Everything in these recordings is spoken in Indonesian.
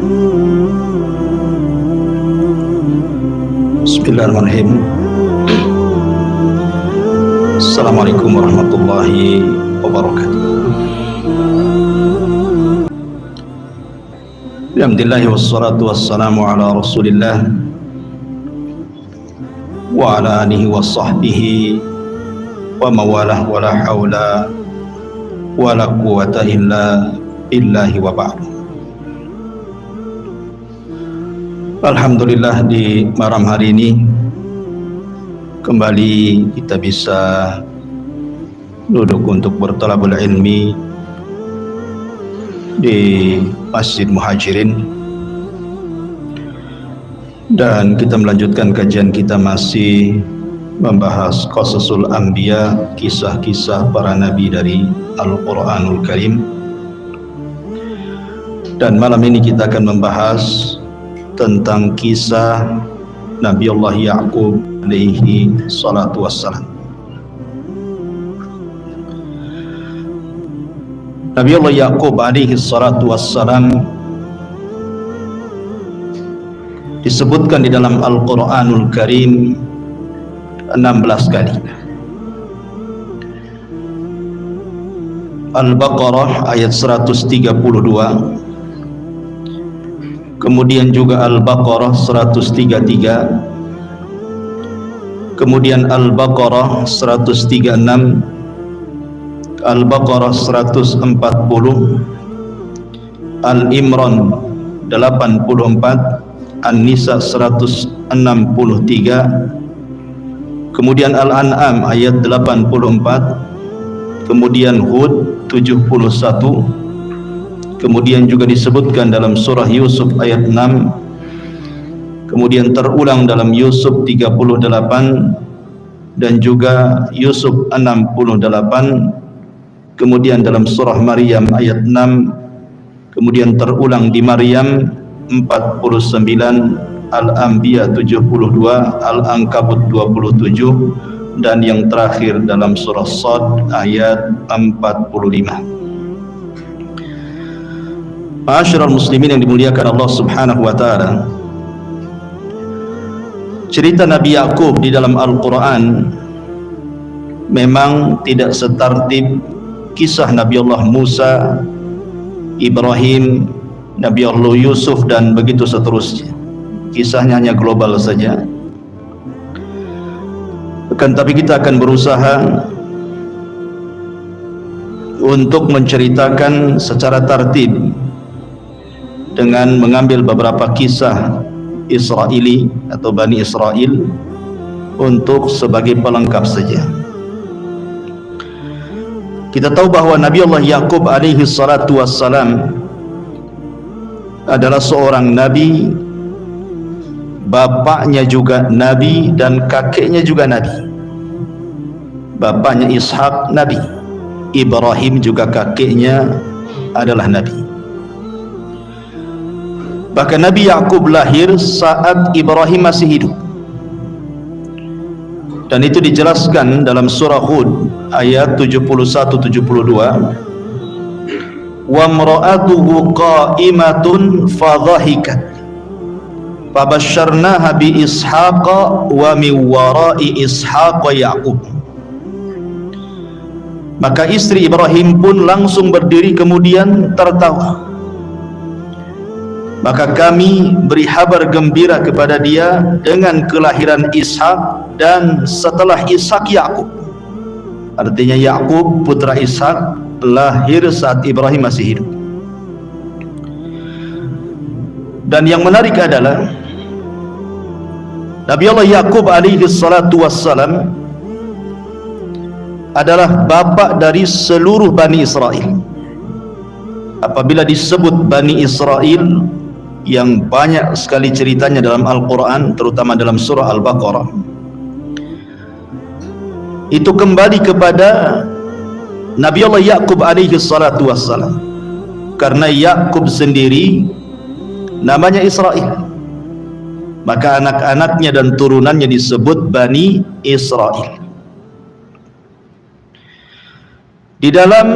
Bismillahirrahmanirrahim. Assalamualaikum warahmatullahi wabarakatuh. Alhamdulillah wassalatu wassalamu ala Rasulillah wa ala alihi wa sahbihi wa mawalah wa la hawla wa la quwata illa billahi wa ba'du. Alhamdulillah, di malam hari ini kembali kita bisa duduk untuk berthalabul ilmi di Masjid Muhajirin, dan kita melanjutkan kajian kita masih membahas Qasasul Anbiya, kisah-kisah para nabi dari Al-Quranul Karim. Dan malam ini kita akan membahas tentang kisah Nabi Allah Ya'qub alaihi salatu wassalam. Nabi Allah Ya'qub alaihi salatu wassalam disebutkan di dalam Al-Quranul Karim 16 kali. Al-Baqarah ayat 132, kemudian juga Al-Baqarah 133, kemudian Al-Baqarah 136, Al-Baqarah 140, Al-Imran 84, An-Nisa 163, kemudian Al-An'am ayat 84, kemudian Hud 71, kemudian juga disebutkan dalam surah Yusuf ayat 6, kemudian terulang dalam Yusuf 38 dan juga Yusuf 68, kemudian dalam surah Maryam ayat 6, kemudian terulang di Maryam 49, Al-Anbiya 72, Al-Ankabut 27, dan yang terakhir dalam surah Shad ayat 45. Ma'asyiral muslimin yang dimuliakan Allah Subhanahu wa taala, cerita Nabi Ya'qub di dalam Al-Quran memang tidak setertib kisah Nabi Allah Musa, Ibrahim, Nabi Allah Yusuf, dan begitu seterusnya. Kisahnya hanya global saja. Tapi kita akan berusaha untuk menceritakan secara tertib dengan mengambil beberapa kisah Israeli atau Bani Israel untuk sebagai pelengkap saja. Kita tahu bahwa Nabi Allah Ya'qub alaihi salatu wassalam adalah seorang nabi, bapaknya juga nabi dan kakeknya juga nabi. Bapaknya Ishak nabi, Ibrahim juga kakeknya adalah nabi. Bahkan Nabi Ya'qub lahir saat Ibrahim masih hidup, dan itu dijelaskan dalam surah Hud ayat 71-72. Wa imra'atuhu qa'imatun fadhahikat fabasyarnaha bi Ishaqa wa min wara'i Ishaqa Ya'qub. Maka istri Ibrahim pun langsung berdiri kemudian tertawa. Maka kami beri kabar gembira kepada dia dengan kelahiran Ishak, dan setelah Ishak Ya'qub. Artinya Ya'qub putra Ishak lahir saat Ibrahim masih hidup. Dan yang menarik adalah Nabi Allah Ya'qub alaihi salatu wassalam adalah bapak dari seluruh Bani Israel. Apabila disebut Bani Israel, yang banyak sekali ceritanya dalam Al-Quran, terutama dalam surah Al-Baqarah, itu kembali kepada Nabi Allah Ya'qub alaihi salatu wassalam. Karena Ya'qub sendiri namanya Israel, maka anak-anaknya dan turunannya disebut Bani Israel. Di dalam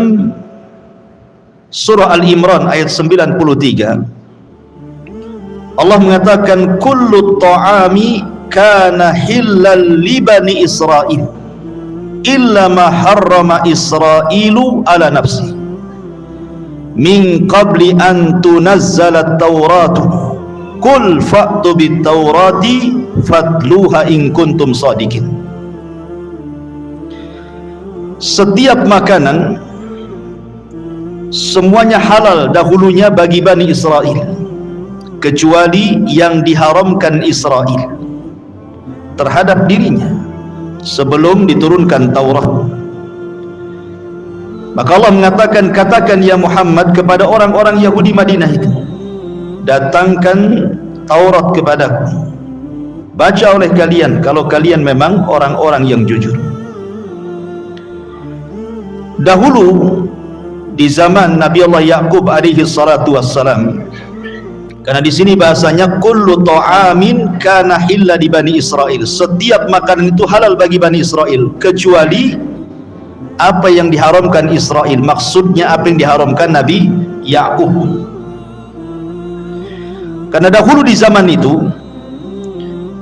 surah Al-Imran ayat 93, Allah mengatakan kullu ta'ami kana hillal li bani Israil illa ma harrama Israilu ala nafsi min qabli an tunazzala at-tauratu qul fa'tu bit-taurati fatluha in kuntum shadiqin. Setiap makanan semuanya halal dahulunya bagi Bani Israel kecuali yang diharamkan Israel terhadap dirinya sebelum diturunkan Taurat. Maka Allah mengatakan, katakan ya Muhammad kepada orang-orang Yahudi Madinah itu, datangkan Taurat kepadaku, baca oleh kalian kalau kalian memang orang-orang yang jujur. Dahulu di zaman Nabi Allah Yaqub alaihi salatu wassalam, karena di sini bahasanya kullu ta'amin kana hilla di Bani Israel, setiap makanan itu halal bagi Bani Israel kecuali apa yang diharamkan Israel. Maksudnya apa yang diharamkan Nabi Yaqub. Karena dahulu di zaman itu,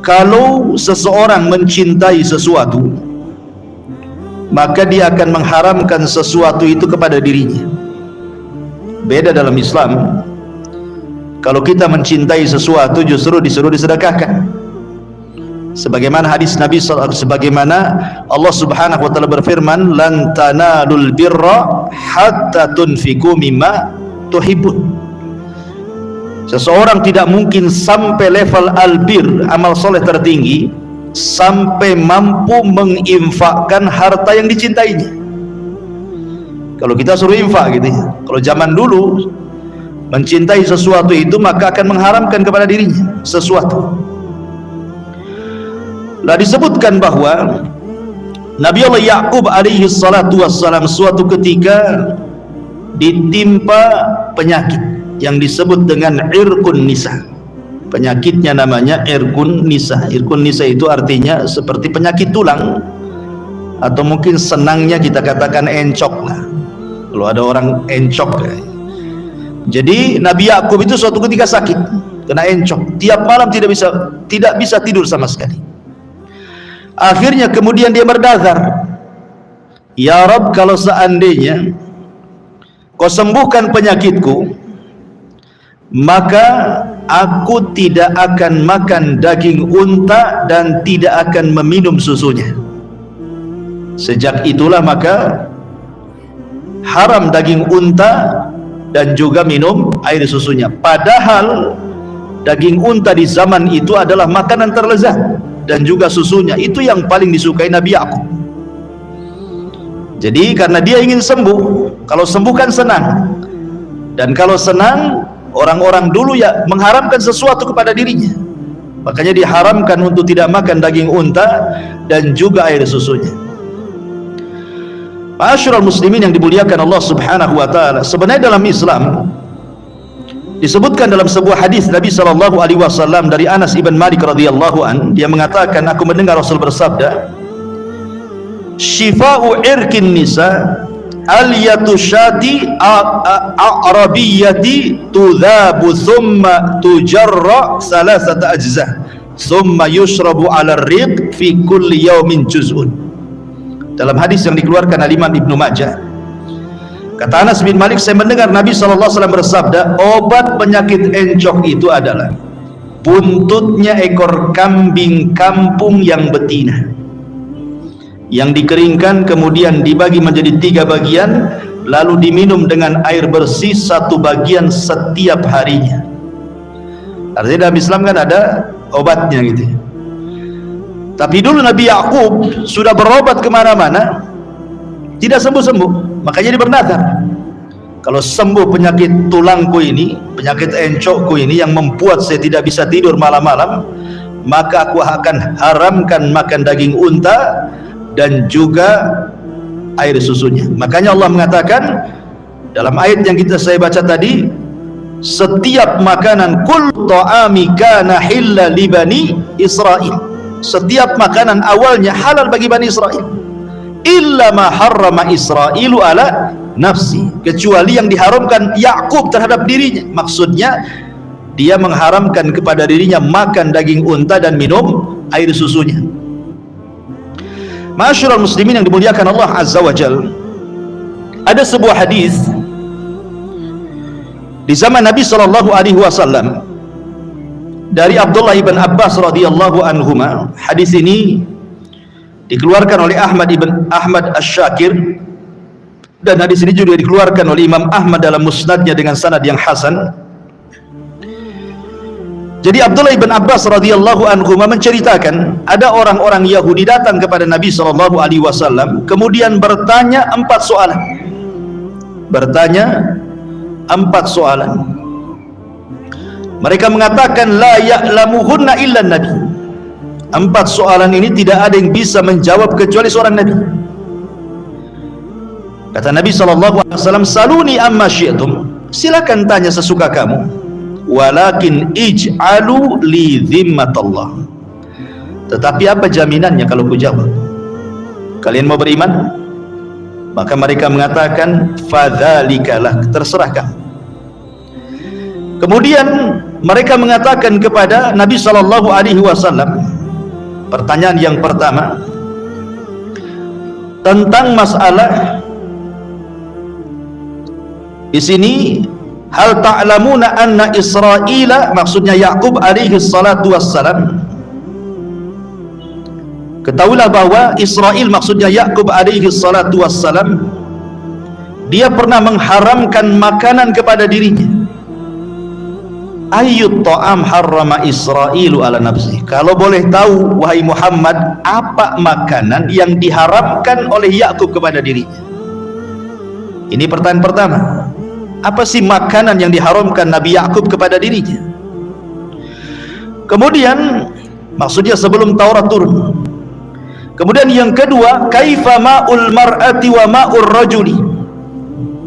kalau seseorang mencintai sesuatu, maka dia akan mengharamkan sesuatu itu kepada dirinya. Beda dalam Islam, kalau kita mencintai sesuatu justru disuruh disedekahkan. Sebagaimana hadis Nabi sebagaimana Allah Subhanahu wa taala berfirman, lan tanalul birra hatta tunfiqu mimma tuhibbun. Seseorang tidak mungkin sampai level albir, amal soleh tertinggi, sampai mampu menginfakkan harta yang dicintainya. Kalau kita suruh infak gitu ya, kalau zaman dulu mencintai sesuatu itu maka akan mengharamkan kepada dirinya sesuatu. Lah disebutkan bahwa Nabi Allah Yaqub alaihi salatu wassalam suatu ketika ditimpa penyakit yang disebut dengan irqun nisa. Penyakitnya namanya irqun nisa. Irqun nisa itu artinya seperti penyakit tulang, atau mungkin senangnya kita katakan encok lah. Kalau ada orang encok ya. Jadi Nabi Yaqub itu suatu ketika sakit, kena encok, tiap malam tidak bisa tidur sama sekali. Akhirnya kemudian dia berdazar, ya Rabb, kalau seandainya kau sembuhkan penyakitku, maka aku tidak akan makan daging unta dan tidak akan meminum susunya. Sejak itulah maka haram daging unta dan juga minum air susunya. Padahal daging unta di zaman itu adalah makanan terlezat, dan juga susunya itu yang paling disukai Nabi Yaqub. Jadi karena dia ingin sembuh, kalau sembuh kan senang, dan kalau senang orang-orang dulu ya mengharamkan sesuatu kepada dirinya, makanya diharamkan untuk tidak makan daging unta dan juga air susunya. Ma'asyiral muslimin yang dimuliakan Allah Subhanahu wa taala, sebenarnya dalam Islam disebutkan dalam sebuah hadis Nabi sallallahu alaihi wasallam dari Anas ibn Malik radhiyallahu an, dia mengatakan, aku mendengar Rasul bersabda, syifa'u irkin nisa aliyatu syati a'rabiyati tudhabu thumma tujarra salasata ajza thumma yushrabu ala riq fi kulli yawmin juz'un. Dalam hadis yang dikeluarkan oleh Imam Ibnu Majah, kata Anas bin Malik, saya mendengar Nabi SAW bersabda, obat penyakit encok itu adalah buntutnya ekor kambing kampung yang betina, yang dikeringkan kemudian dibagi menjadi 3 bagian, lalu diminum dengan air bersih 1 bagian setiap harinya. Artinya dalam Islam kan ada obatnya gitu. Tapi dulu Nabi Yaqub sudah berobat kemana-mana, tidak sembuh-sembuh, makanya dia bernazar, kalau sembuh penyakit tulangku ini, penyakit encokku ini yang membuat saya tidak bisa tidur malam-malam, maka aku akan haramkan makan daging unta dan juga air susunya. Makanya Allah mengatakan dalam ayat yang saya baca tadi, setiap makanan kul ta'ami kana hilla li bani Israil, setiap makanan awalnya halal bagi Bani Israel, illa ma harrama Israilu ala nafsi, kecuali yang diharamkan Yaqub terhadap dirinya. Maksudnya dia mengharamkan kepada dirinya makan daging unta dan minum air susunya. Ma'asyiral muslimin yang dimuliakan Allah Azza wa Jalla, ada sebuah hadis di zaman Nabi sallallahu alaihi wasallam dari Abdullah ibn Abbas radhiyallahu anhuma. Hadis ini dikeluarkan oleh Ahmad Asy-Syakir, dan hadis ini juga dikeluarkan oleh Imam Ahmad dalam musnadnya dengan sanad yang hasan. Jadi Abdullah ibn Abbas radhiyallahu anhu menceritakan, ada orang-orang Yahudi datang kepada Nabi sallallahu alaihi wasallam, kemudian bertanya 4 soalan. Mereka mengatakan la ya'lamuhunna illa nabi. 4 soalan ini tidak ada yang bisa menjawab kecuali seorang nabi. Kata Nabi sallallahu alaihi wasallam, saluni amma syi'tum, silakan tanya sesuka kamu, walakin ij'alu li dhimmatallah, tetapi apa jaminannya kalau ku jawab? Kalian mau beriman? Maka mereka mengatakan fadzalikalah, terserah kamu. Kemudian mereka mengatakan kepada Nabi sallallahu alaihi wasallam, pertanyaan yang pertama tentang masalah di sini, hal ta'lamuna anna Israila, maksudnya Yaqub alaihi salatu wassalam, ketahuilah bahwa Israil maksudnya Yaqub alaihi salatu wassalam, dia pernah mengharamkan makanan kepada dirinya. Ayyut ta'am harrama Israilu ala nafsi, kalau boleh tahu wahai Muhammad, apa makanan yang diharamkan oleh Yaqub kepada dirinya? Ini pertanyaan pertama. Apa sih makanan yang diharamkan Nabi Yaqub kepada dirinya? Kemudian maksudnya sebelum Taurat turun. Kemudian yang kedua, kaifa ma'ul mar'ati wa ma'ur rajuli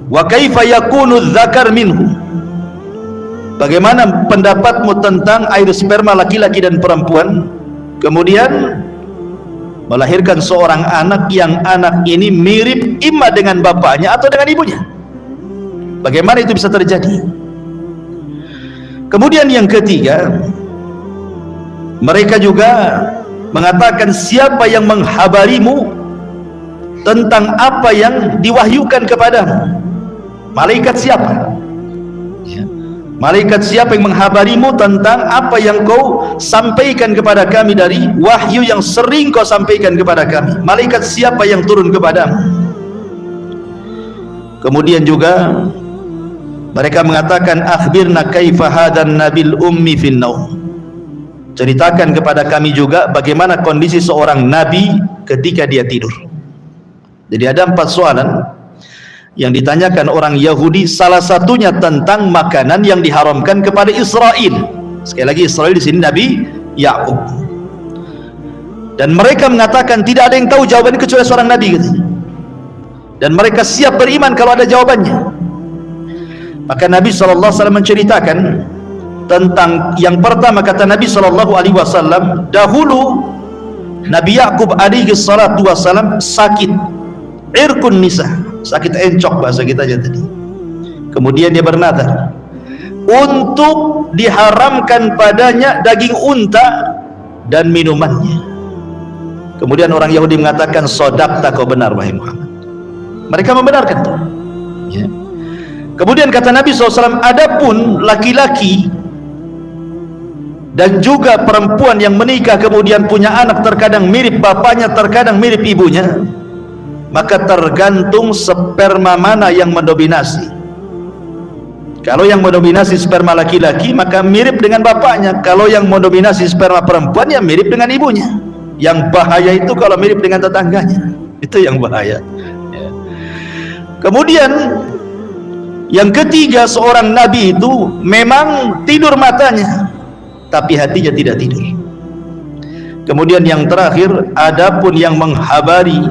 wa kaifa yakunu dzakar minhu, bagaimana pendapatmu tentang air sperma laki-laki dan perempuan, kemudian melahirkan seorang anak yang anak ini mirip imma dengan bapaknya atau dengan ibunya? Bagaimana itu bisa terjadi? Kemudian yang ketiga, mereka juga mengatakan, siapa yang menghabarimu tentang apa yang diwahyukan kepadamu? Malaikat siapa? Malaikat siapa yang menghabarimu tentang apa yang kau sampaikan kepada kami dari wahyu yang sering kau sampaikan kepada kami? Malaikat siapa yang turun kepadamu? Kemudian juga mereka mengatakan, akhbirna kaifa hadan nabil ummi fin naum, ceritakan kepada kami juga bagaimana kondisi seorang nabi ketika dia tidur. Jadi ada 4 soalan yang ditanyakan orang Yahudi, salah satunya tentang makanan yang diharamkan kepada Israil. Sekali lagi, Israil di sini Nabi Yaqub. Dan mereka mengatakan tidak ada yang tahu jawabannya kecuali seorang nabi gitu. Dan mereka siap beriman kalau ada jawabannya. Maka Nabi SAW menceritakan tentang yang pertama. Kata Nabi SAW, dahulu Nabi Yaqub alaihi salatu wassalam sakit irkun nisa, sakit encok bahasa kita aja tadi. Kemudian dia bernadar untuk diharamkan padanya daging unta dan minumannya. Kemudian orang Yahudi mengatakan, sodaqta, kau benar wahai Muhammad. Mereka membenarkan itu, ya. Kemudian kata Nabi SAW, adapun laki-laki dan juga perempuan yang menikah kemudian punya anak, terkadang mirip bapaknya, terkadang mirip ibunya, maka tergantung sperma mana yang mendominasi. Kalau yang mendominasi sperma laki-laki, maka mirip dengan bapaknya. Kalau yang mendominasi sperma perempuan, ya mirip dengan ibunya. Yang bahaya itu kalau mirip dengan tetangganya, itu yang bahaya, ya. Kemudian yang ketiga, seorang nabi itu memang tidur matanya, tapi hatinya tidak tidur. Kemudian yang terakhir, adapun yang menghabari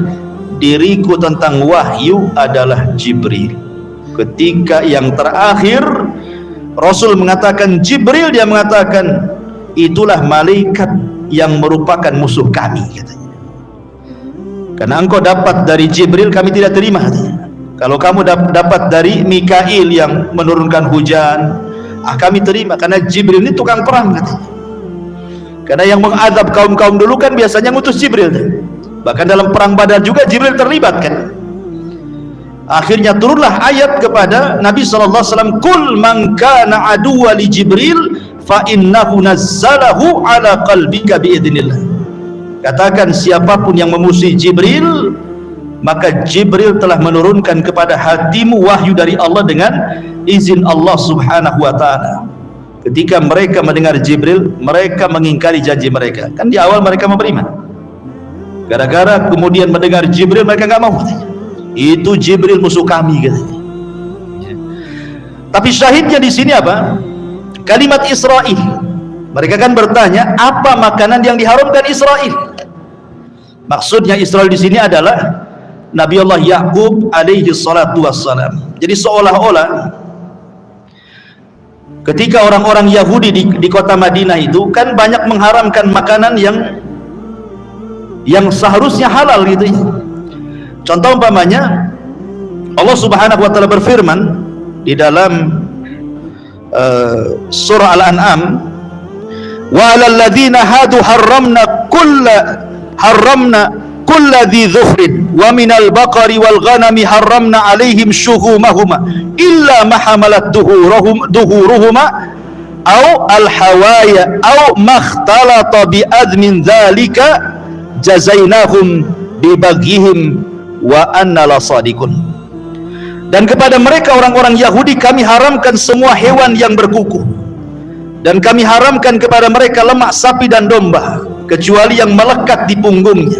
diriku tentang wahyu adalah Jibril. Ketika yang terakhir Rasul mengatakan Jibril, dia mengatakan itulah malaikat yang merupakan musuh kami, katanya. Karena engkau dapat dari Jibril, kami tidak terima, katanya. Kalau kamu dapat dari Mikail yang menurunkan hujan, Kami terima karena Jibril ini tukang perang katanya. Karena yang mengadab kaum-kaum dulu kan biasanya ngutus Jibril. Bahkan dalam perang Badar juga Jibril terlibat kan. Akhirnya turunlah ayat kepada Nabi SAW, "Qul man kana aduwwa li Jibril fa innahu nazzalahu ala qalbika biidznillah." Katakan siapapun yang memusuhi Jibril, maka Jibril telah menurunkan kepada hatimu wahyu dari Allah dengan izin Allah Subhanahu wa ta'ala. Ketika mereka mendengar Jibril, mereka mengingkari janji mereka. Kan di awal mereka mau beriman. Gara-gara kemudian mendengar Jibril, mereka nggak mau. Itu Jibril musuh kami katanya. Tapi syahidnya di sini apa? Kalimat Israel. Mereka kan bertanya, apa makanan yang diharamkan Israel? Maksudnya Israel di sini adalah Nabi Allah Ya'qub alaihi salatu wassalam. Jadi seolah-olah ketika orang-orang Yahudi di kota Madinah itu kan banyak mengharamkan makanan yang seharusnya halal gitu ya. Contoh umpamanya Allah Subhanahu wa taala berfirman di dalam surah Al-An'am, wa 'alal ladzina hadu harramna kulla dhi dhufrin wa minal baqari wal ghanami harramna 'alaihim shuhumahuma illa ma hamalat duhuruhuma aw al hawaya aw makhtalata bi admin dzalika jazainahum bi baghihim wa anna lasadiqun. Dan kepada mereka orang-orang Yahudi kami haramkan semua hewan yang berkuku, dan kami haramkan kepada mereka lemak sapi dan domba kecuali yang melekat di punggungnya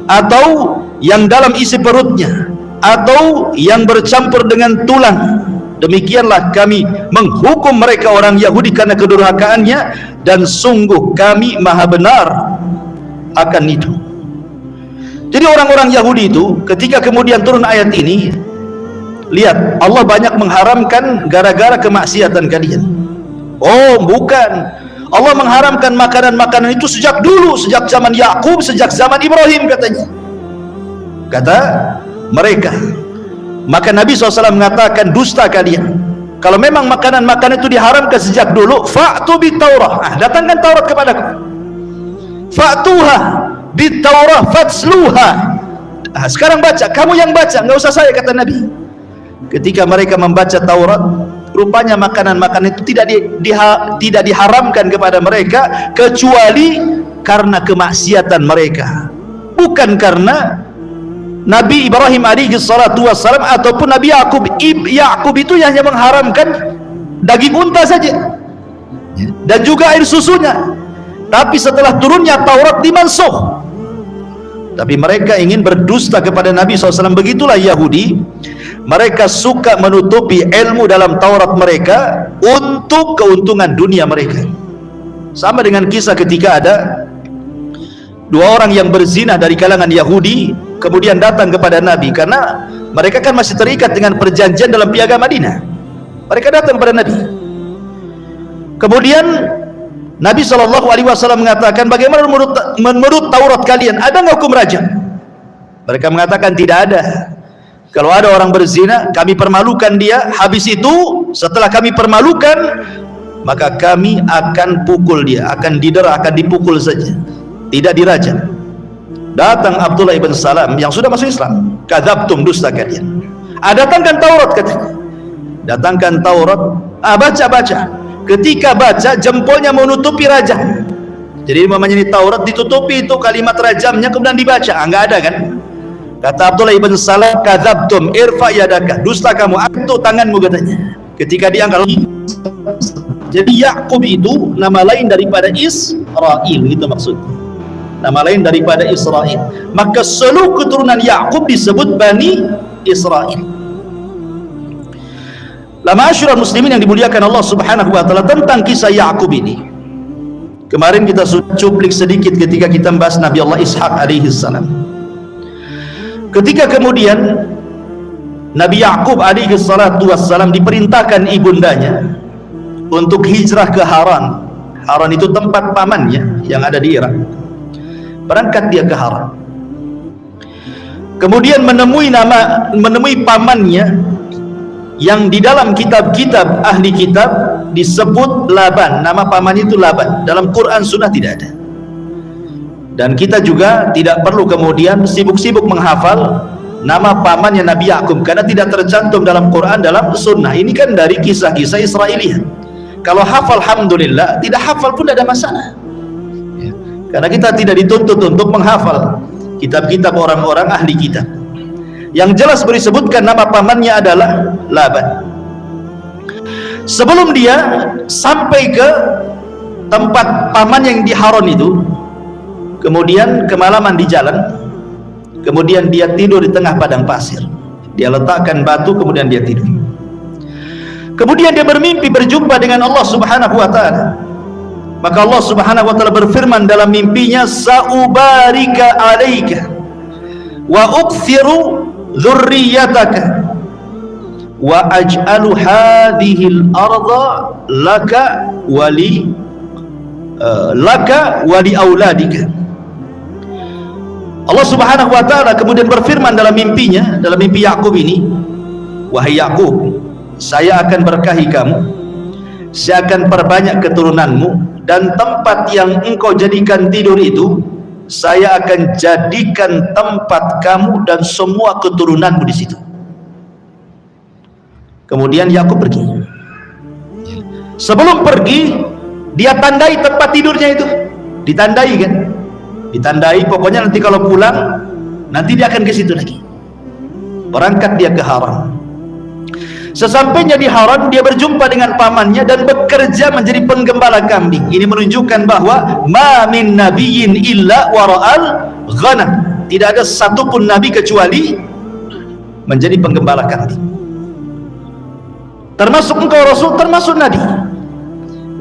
atau yang dalam isi perutnya atau yang bercampur dengan tulang. Demikianlah kami menghukum mereka orang Yahudi karena kedurhakaannya, dan sungguh kami maha benar akan itu. Jadi orang-orang Yahudi itu ketika kemudian turun ayat ini, lihat Allah banyak mengharamkan gara-gara kemaksiatan kalian. Oh bukan, Allah mengharamkan makanan-makanan itu sejak dulu, sejak zaman Yakub, sejak zaman Ibrahim katanya, kata mereka. Maka Nabi SAW mengatakan, dusta kalian. Kalau memang makanan-makanan itu diharamkan sejak dulu, fa'tu bit-Taurah, datangkan Taurat kepadaku. Fa'tuha bit-Taurah fatsluha. Sekarang baca, kamu yang baca, nggak usah saya, kata Nabi. Ketika mereka membaca Taurat, rupanya makanan-makanan itu tidak diharamkan kepada mereka kecuali karena kemaksiatan mereka, bukan karena Nabi Ibrahim alaihi salatu wassalam ataupun Nabi Yakub. Yakub itu hanya mengharamkan daging unta saja dan juga air susunya, tapi setelah turunnya Taurat dimansuh. Tapi mereka ingin berdusta kepada Nabi SAW. Begitulah Yahudi, mereka suka menutupi ilmu dalam Taurat mereka untuk keuntungan dunia mereka. Sama dengan kisah ketika ada dua orang yang berzina dari kalangan Yahudi kemudian datang kepada Nabi, karena mereka kan masih terikat dengan perjanjian dalam piagam Madinah. Mereka datang kepada Nabi. Kemudian Nabi SAW mengatakan, bagaimana menurut Taurat kalian, ada nggak hukum rajam? Mereka mengatakan tidak ada. Kalau ada orang berzina, kami permalukan dia. Habis itu setelah kami permalukan, maka kami akan pukul dia, akan didera, akan dipukul saja, tidak dirajam. Datang Abdullah ibn Salam yang sudah masuk Islam, kadzabtum, dusta kalian. Datangkan Taurat katanya. Datangkan Taurat, baca. Ketika baca, jempolnya menutupi rajam. Jadi namanya ini Taurat ditutupi itu kalimat rajamnya, kemudian dibaca, enggak ada kan? Kata Abdullah ibn Salam, kadzabtum, irfa yadaka, dusta kamu, angkat tanganmu katanya. Ketika diangkat, jadi Yakub itu nama lain daripada Israel, itu maksudnya. Nama lain daripada Israel. Maka seluruh keturunan Yakub disebut Bani Israel. Ma'asyiral muslimin yang dimuliakan Allah Subhanahu wa taala, tentang kisah Yakub ini kemarin kita sudah cuplik sedikit ketika kita membahas Nabi Allah Ishak alaihi salam. Ketika kemudian Nabi Yakub alaihi salatu wassalam diperintahkan ibundanya untuk hijrah ke Haran. Haran itu tempat pamannya yang ada di Irak. Berangkat dia ke Haran. Kemudian menemui pamannya yang di dalam kitab-kitab ahli kitab disebut Laban, nama pamannya itu Laban. Dalam Quran Sunnah tidak ada. Dan kita juga tidak perlu kemudian sibuk-sibuk menghafal nama pamannya Nabi Yakub, karena tidak tercantum dalam Quran, dalam Sunnah. Ini kan dari kisah-kisah Israiliyat. Kalau hafal alhamdulillah, tidak hafal pun tidak ada masalah ya. Karena kita tidak dituntut untuk menghafal kitab-kitab orang-orang ahli kitab. Yang jelas disebutkan nama pamannya adalah Laban. Sebelum dia sampai ke tempat paman yang di Haran itu, kemudian kemalaman di jalan, kemudian dia tidur di tengah padang pasir. Dia letakkan batu, kemudian dia tidur. Kemudian dia bermimpi berjumpa dengan Allah Subhanahu wa taala. Maka Allah Subhanahu wa taala berfirman dalam mimpinya, "Sa'ubarika 'alaika wa ukthiru dzurriyyataka wa aj'alu hadhil arda laka wali auladika." Allah Subhanahu wa taala kemudian berfirman dalam mimpinya, dalam mimpi Yakub ini, "Wahai Yakub, saya akan berkahi kamu, saya akan perbanyak keturunanmu, dan tempat yang engkau jadikan tidur itu saya akan jadikan tempat kamu dan semua keturunanmu di situ." Kemudian Yakub pergi. Sebelum pergi, dia tandai tempat tidurnya itu, ditandai kan, ditandai. Pokoknya nanti kalau pulang, nanti dia akan ke situ lagi. Berangkat dia ke Haran. Sesampainya di Haran, dia berjumpa dengan pamannya dan bekerja menjadi penggembala kambing. Ini menunjukkan bahwa ma min nabiyyin illa wara'al ghanam. Tidak ada satupun nabi kecuali menjadi penggembala kambing. Termasuk engkau Rasul, termasuk nabi.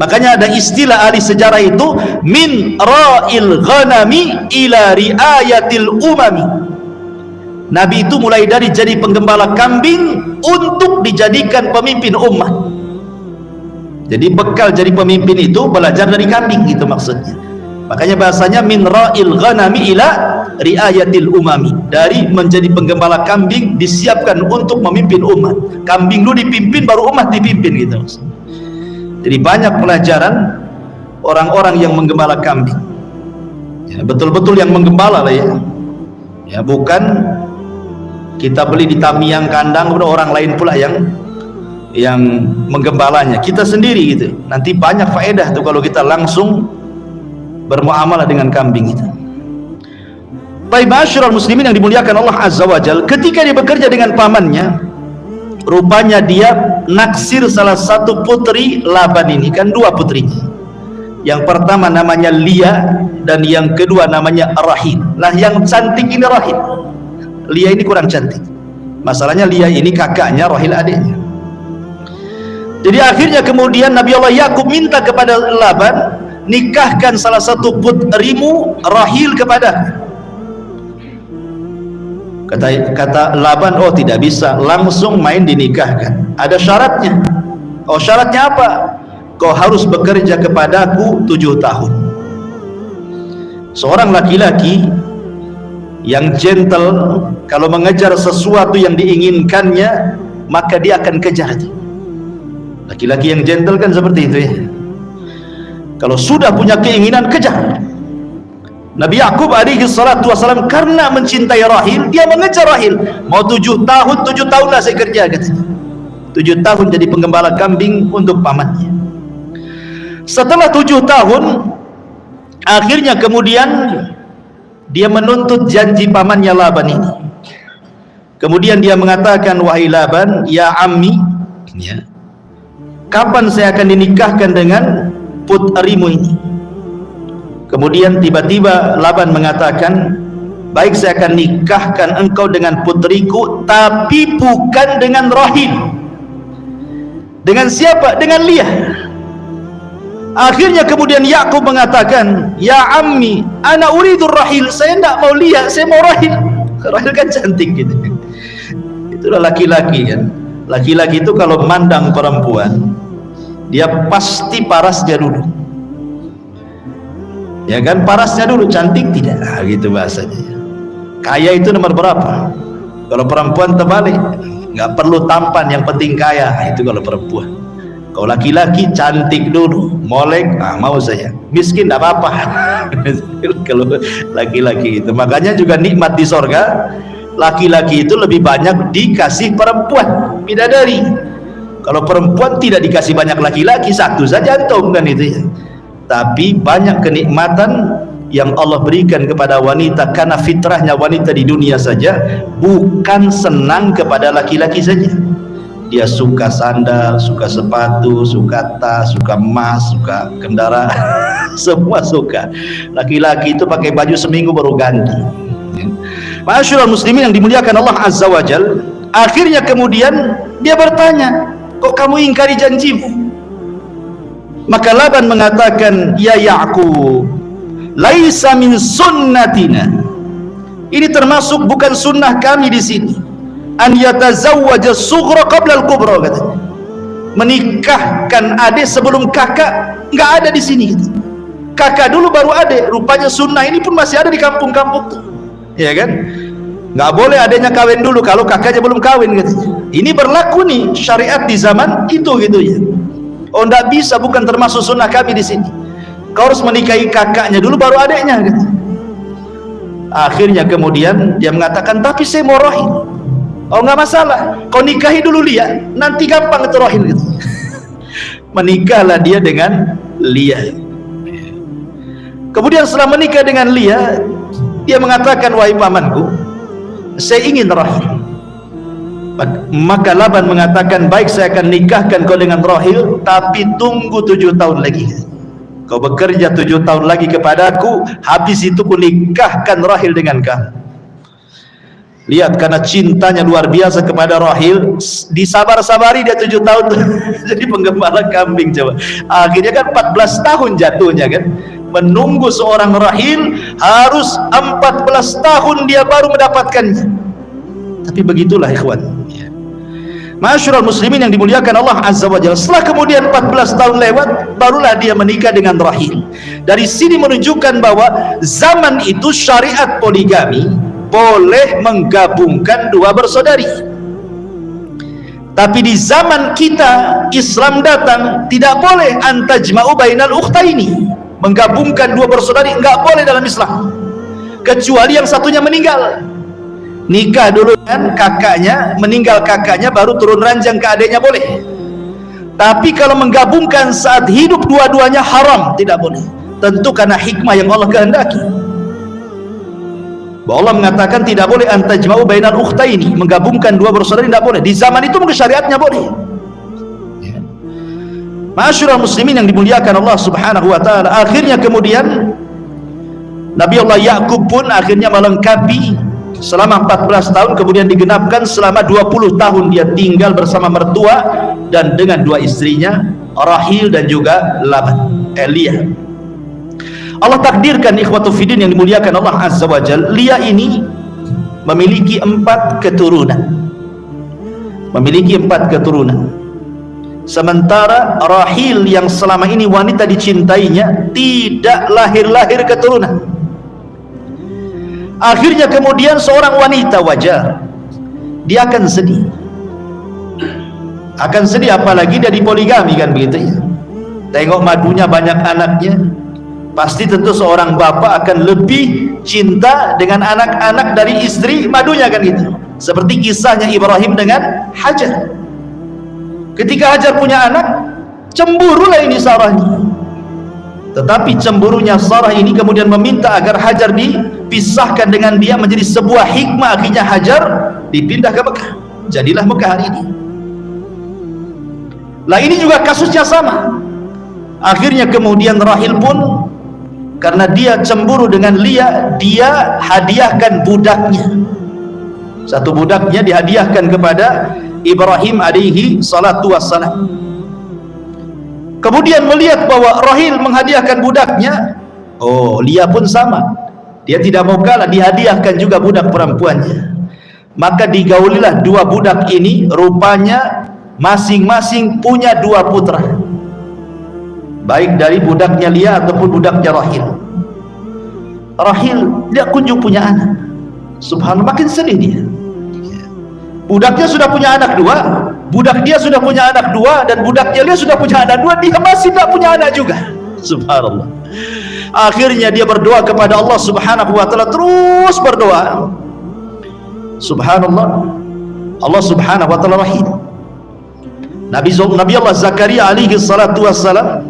Makanya ada istilah ahli sejarah itu, min ra'il ghanami ila riayatil umami. Nabi itu mulai dari jadi penggembala kambing untuk dijadikan pemimpin umat. Jadi bekal jadi pemimpin itu belajar dari kambing, gitu maksudnya. Makanya bahasanya min ra'il ghanami ila riayatil umami. Dari menjadi penggembala kambing disiapkan untuk memimpin umat. Kambing dulu dipimpin, baru umat dipimpin, gitu maksudnya. Jadi banyak pelajaran orang-orang yang menggembala kambing. Ya, betul-betul yang menggembala lah ya. Ya, bukan kita beli di Tamiang kandang, orang lain pula yang menggembalanya. Kita sendiri gitu. Nanti banyak faedah tuh kalau kita langsung bermuamalah dengan kambing itu. Baik, ma'asyiral muslimin yang dimuliakan Allah Azza wa Jalla, ketika dia bekerja dengan pamannya, rupanya dia naksir salah satu putri Laban ini, kan dua putrinya. Yang pertama namanya Lia dan yang kedua namanya Rahil. Lah yang cantik ini Rahil. Lia ini kurang cantik. Masalahnya Lia ini kakaknya, Rahil adiknya. Jadi akhirnya kemudian Nabi Allah Yakub minta kepada Laban, nikahkan salah satu putrimu Rahil kepada. Kata Laban, oh tidak bisa, langsung main dinikahkan. Ada syaratnya. Oh, syaratnya apa? Kau harus bekerja kepadaku 7 tahun. Seorang laki-laki yang gentle, kalau mengejar sesuatu yang diinginkannya, maka dia akan kejar itu. Laki-laki yang gentle kan seperti itu ya. Kalau sudah punya keinginan, kejar. Nabi Yakub alaihi salatu wasalam karena mencintai Rahil, dia mengejar Rahil. Mau 7 tahun, 7 tahunlah saya kerja, katanya. 7 tahun jadi penggembala kambing untuk pamannya. Setelah 7 tahun, akhirnya kemudian dia menuntut janji pamannya Laban ini. Kemudian dia mengatakan, wahai Laban, ya ammi, ya, kapan saya akan dinikahkan dengan putrimu ini? Kemudian tiba-tiba Laban mengatakan, baik, saya akan nikahkan engkau dengan putriku, tapi bukan dengan Rahil. Dengan siapa? Dengan Lia. Akhirnya kemudian Yakub mengatakan, ya ammi, ana uridur Rahil, saya tidak mau Lia, saya mau Rahil. Rahil kan cantik gitu. Itulah laki-laki kan. Laki-laki itu kalau memandang perempuan, dia pasti parasnya dulu. Ya kan, parasnya dulu, cantik tidak, nah, gitu bahasanya. Kaya itu nomor berapa? Kalau perempuan terbalik, nggak perlu tampan, yang penting kaya. Itu kalau perempuan. Kau laki-laki cantik dulu, molek, mau saya. Miskin tidak apa-apa. Kalau laki-laki itu, makanya juga nikmat di sorga, laki-laki itu lebih banyak dikasih perempuan, bidadari. Kalau perempuan tidak dikasih banyak laki-laki, satu saja antum kan itu ya. Tapi banyak kenikmatan yang Allah berikan kepada wanita, karena fitrahnya wanita di dunia saja bukan senang kepada laki-laki saja. Dia suka sandal, suka sepatu, suka tas, suka emas, suka kendaraan, semua suka. Laki-laki itu pakai baju seminggu baru ganti. Ma'asyiral muslimin yang dimuliakan Allah Azza wa Jal, akhirnya kemudian dia bertanya, kok kamu ingkari janjimu? Maka Laban mengatakan, ya Ya'qub, laisa min sunnatina. Ini termasuk bukan sunnah kami di sini. An yatazawwaja sughra qabla al-kubra, katanya. Menikahkan adik sebelum kakak enggak ada di sini gitu. Kakak dulu baru adik. Rupanya sunnah ini pun masih ada di kampung-kampung tuh. Ya kan? Enggak boleh adiknya kawin dulu kalau kakaknya belum kawin, katanya. Ini berlaku nih syariat di zaman itu gitu ya. Oh, enggak bisa, bukan termasuk sunnah kami di sini. Kau harus menikahi kakaknya dulu baru adiknya gitu. Akhirnya kemudian dia mengatakan, tapi saya mau rohil. Oh, nggak masalah, kau nikahi dulu Lia, nanti gampang itu rohil gitu. Menikahlah dia dengan Lia. Kemudian setelah menikah dengan Lia, dia mengatakan, wahai pamanku, saya ingin rohil. Maka Laban mengatakan, baik, saya akan nikahkan kau dengan rohil, tapi tunggu 7 tahun lagi. Kau bekerja 7 tahun lagi kepadaku, habis itu ku nikahkan rohil dengan kamu. Lihat, karena cintanya luar biasa kepada rohil, disabar-sabari dia 7 tahun. Jadi penggembala kambing coba. Akhirnya kan 14 tahun jatuhnya kan. Menunggu seorang rohil harus 14 tahun dia baru mendapatkannya. Tapi begitulah ikhwan. Ma'asyiral muslimin yang dimuliakan Allah Azza wa Jalla. Setelah kemudian 14 tahun lewat, barulah dia menikah dengan rohil. Dari sini menunjukkan bahwa zaman itu syariat poligami boleh menggabungkan dua bersaudari. Tapi di zaman kita Islam datang, tidak boleh antajma'u bainal ukhtaini, menggabungkan dua bersaudari, enggak boleh dalam Islam, kecuali yang satunya meninggal. Nikah dulu dengan kakaknya, meninggal kakaknya, baru turun ranjang ke adiknya boleh. Tapi kalau menggabungkan saat hidup dua-duanya haram, tidak boleh. Tentu karena hikmah yang Allah kehendaki. Allah mengatakan tidak boleh antajma'u bainal ukhtaini, menggabungkan dua bersaudari tidak boleh. Di zaman itu mungkin syariatnya boleh. Ma'asyiral muslimin yang dimuliakan Allah Subhanahu wa taala, akhirnya kemudian Nabi Allah Ya'qub pun akhirnya melengkapi selama 14 tahun, kemudian digenapkan selama 20 tahun dia tinggal bersama mertua dan dengan dua istrinya, Rahil dan juga Laban, Lia. Allah takdirkan ikhwatu fiddin yang dimuliakan Allah Azza wa Jalla, Lia ini memiliki 4 keturunan. Memiliki 4 keturunan. Sementara Rahil yang selama ini wanita dicintainya tidak lahir-lahir keturunan. Akhirnya kemudian seorang wanita wajar, dia akan sedih. Akan sedih apalagi dia dipoligami kan begitu ya. Tengok madunya banyak anaknya. Pasti tentu seorang bapak akan lebih cinta dengan anak-anak dari istri madunya kan gitu. Seperti kisahnya Ibrahim dengan Hajar. Ketika Hajar punya anak, cemburulah ini Sarah ini. Tetapi cemburunya Sarah ini kemudian meminta agar Hajar dipisahkan dengan dia, menjadi sebuah hikmah. Akhirnya Hajar dipindah ke Mekah. Jadilah Mekah hari ini. Lah ini juga kasusnya sama. Akhirnya kemudian Rahil pun karena dia cemburu dengan Lia, dia hadiahkan budaknya. Satu budaknya dihadiahkan kepada Ibrahim alaihi salatu wassalam. Kemudian melihat bahwa Rahil menghadiahkan budaknya, oh Lia pun sama. Dia tidak mau kalah, dihadiahkan juga budak perempuannya. Maka digaulilah dua budak ini, rupanya masing-masing punya 2 putra. Baik dari budaknya Lia ataupun budaknya Rahil. Rahil dia kunjung punya anak. Subhanallah, makin sedih dia. Budaknya sudah punya anak 2, budak dia sudah punya anak 2 dan budaknya dia sudah punya anak 2, dia masih tak punya anak juga. Subhanallah. Akhirnya dia berdoa kepada Allah Subhanahu wa taala, terus berdoa. Subhanallah, Allah Subhanahu wa taala rahim. Nabi Allah Zakaria alaihi salatu wassalam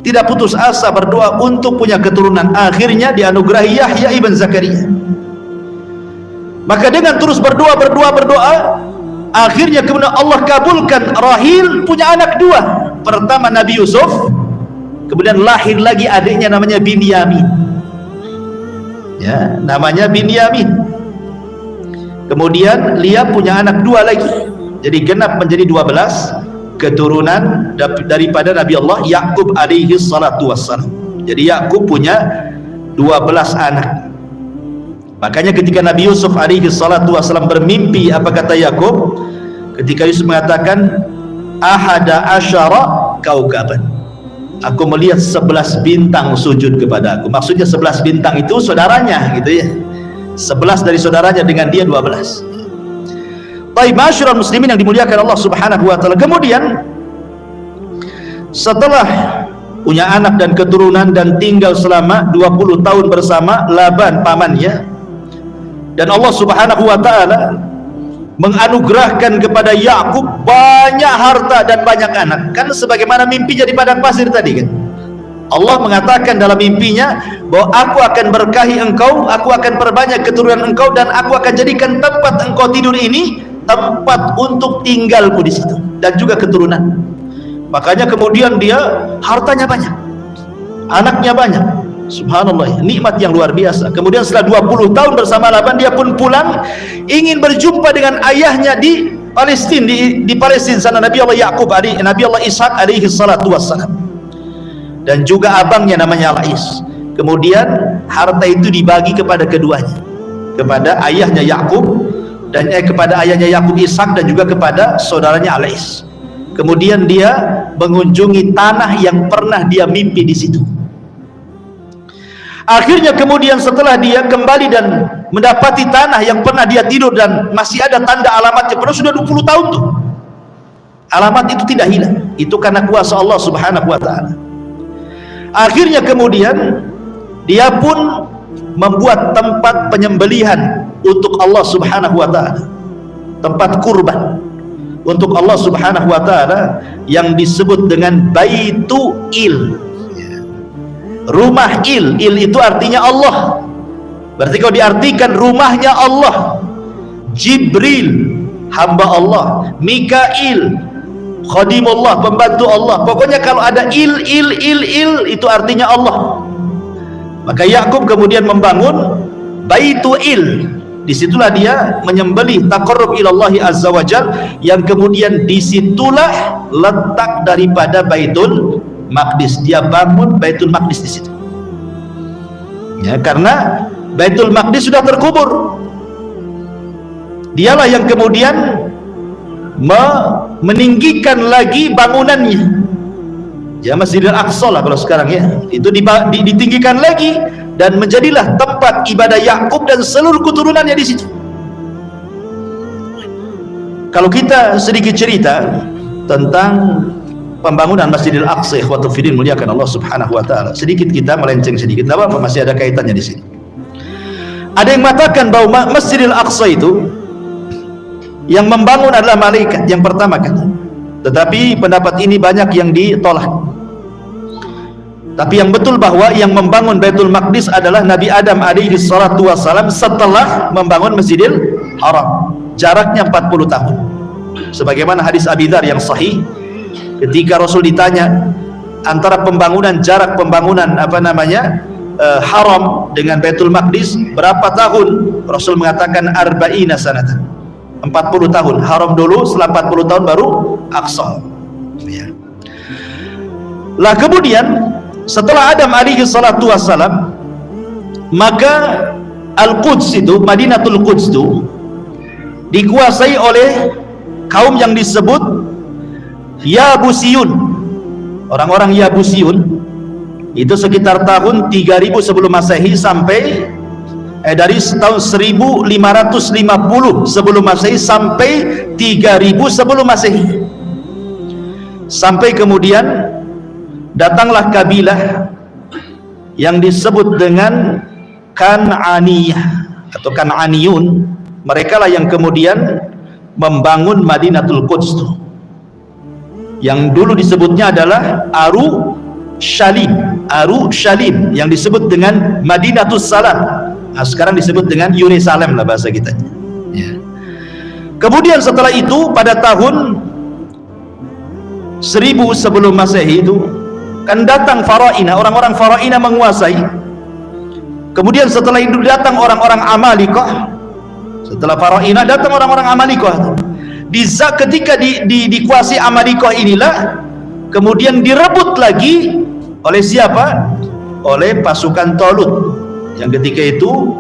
tidak putus asa berdoa untuk punya keturunan. Akhirnya dianugerahi Yahya ibn Zakaria. Maka dengan terus berdoa, akhirnya kemudian Allah kabulkan Rahil punya anak 2. Pertama Nabi Yusuf, kemudian lahir lagi adiknya namanya Binyamin. Ya, namanya Binyamin. Kemudian Lia punya anak 2 lagi. Jadi genap menjadi 12 keturunan daripada Nabi Allah Yakub alaihi salatu wassalam. Jadi Yakub punya 12 anak. Makanya ketika Nabi Yusuf alaihi salatu wassalam bermimpi, apa kata Yakub? Ketika Yusuf mengatakan ahada asyara kaukaban, aku melihat 11 bintang sujud kepada aku. Maksudnya 11 bintang itu saudaranya gitu ya, 11 dari saudaranya, dengan dia 12. Baik, masyarakat muslimin yang dimuliakan Allah Subhanahu wa taala. Kemudian setelah punya anak dan keturunan dan tinggal selama 20 tahun bersama Laban pamannya, dan Allah Subhanahu wa taala menganugerahkan kepada Yakub banyak harta dan banyak anak, kan sebagaimana mimpinya di padang pasir tadi kan. Allah mengatakan dalam mimpinya bahwa aku akan berkahi engkau, aku akan perbanyak keturunan engkau, dan aku akan jadikan tempat engkau tidur ini tempat untuk tinggalku di situ, dan juga keturunan. Makanya kemudian dia hartanya banyak, anaknya banyak. Subhanallah, nikmat yang luar biasa. Kemudian setelah 20 tahun bersama Laban, dia pun pulang ingin berjumpa dengan ayahnya di Palestina, di Palestina sana, Nabi Allah Yakub, Nabi Allah Ishak alaihi salatu wassalam, dan juga abangnya namanya Lais. Kemudian harta itu dibagi kepada keduanya, kepada ayahnya Yakub dan kepada ayahnya Yakub Ishak, dan juga kepada saudaranya Lais. Kemudian dia mengunjungi tanah yang pernah dia mimpi di situ. Akhirnya kemudian setelah dia kembali dan mendapati tanah yang pernah dia tidur dan masih ada tanda alamatnya, padahal sudah 20 tahun tuh, alamat itu tidak hilang. Itu karena kuasa Allah Subhanahu wa taala. Akhirnya kemudian dia pun membuat tempat penyembelihan untuk Allah Subhanahu wa taala, tempat kurban untuk Allah Subhanahu wa taala yang disebut dengan Baitu Il, rumah Il. Il itu artinya Allah. Berarti kalau diartikan rumahnya Allah, Jibril hamba Allah, Mikail khadimullah, pembantu Allah. Pokoknya kalau ada il itu artinya Allah. Maka Yakub kemudian membangun Baitu Il. Disitulah dia menyembelih taqarrub ilallahi azza wajal, yang kemudian disitulah letak daripada Baitul Maqdis. Dia bangun Baitul Maqdis di situ. Ya, karena Baitul Maqdis sudah terkubur. Dialah yang kemudian meninggikan lagi bangunannya. Ya, Masjidil Aqsa lah kalau sekarang ya. Itu ditinggikan lagi dan menjadilah tempat ibadah Yakub dan seluruh keturunannya di situ. Kalau kita sedikit cerita tentang pembangunan Masjidil Aqsa, ikhwatul fiddin muliakan Allah Subhanahu wa taala, sedikit kita melenceng sedikit, tidak apa-apa, masih ada kaitannya di sini. Ada yang mengatakan bahwa Masjidil Aqsa itu yang membangun adalah malaikat yang pertama kali. Tetapi pendapat ini banyak yang ditolak. Tapi yang betul bahwa yang membangun Baitul Maqdis adalah Nabi Adam alaihi salatu wassalam setelah membangun Masjidil Haram. Jaraknya 40 tahun. Sebagaimana hadis Abi Dzar yang sahih, ketika Rasul ditanya antara jarak pembangunan Haram dengan Baitul Maqdis berapa tahun, Rasul mengatakan arba'ina sanatan, 40 tahun. Haram dulu, setelah 40 tahun baru Aqsa ya. Lah kemudian setelah Adam alaihi salatu wassalam, maka Al-Quds itu, Madinatul Quds itu dikuasai oleh kaum yang disebut Yabusiyun. Orang-orang Yabusiyun itu sekitar tahun 3000 sebelum Masehi sampai dari tahun 1550 sebelum Masehi sampai 3000 sebelum Masehi. Sampai kemudian datanglah kabilah yang disebut dengan Kan'aniyah atau Kan'aniyun. Mereka lah yang kemudian membangun Madinatul Quds, yang dulu disebutnya adalah Aru Shalim, yang disebut dengan Madinatul Salam. Nah, sekarang disebut dengan Yerusalem lah bahasa kita. Ya. Kemudian setelah itu pada tahun 1000 sebelum Masehi itu kan datang Faraina, orang-orang Faraina menguasai. Kemudian setelah itu datang orang-orang Amalikah. Setelah Faraina datang orang-orang Amalikah. Ketika dikuasai Amalikah inilah kemudian direbut lagi oleh siapa? Oleh pasukan Talut, yang ketika itu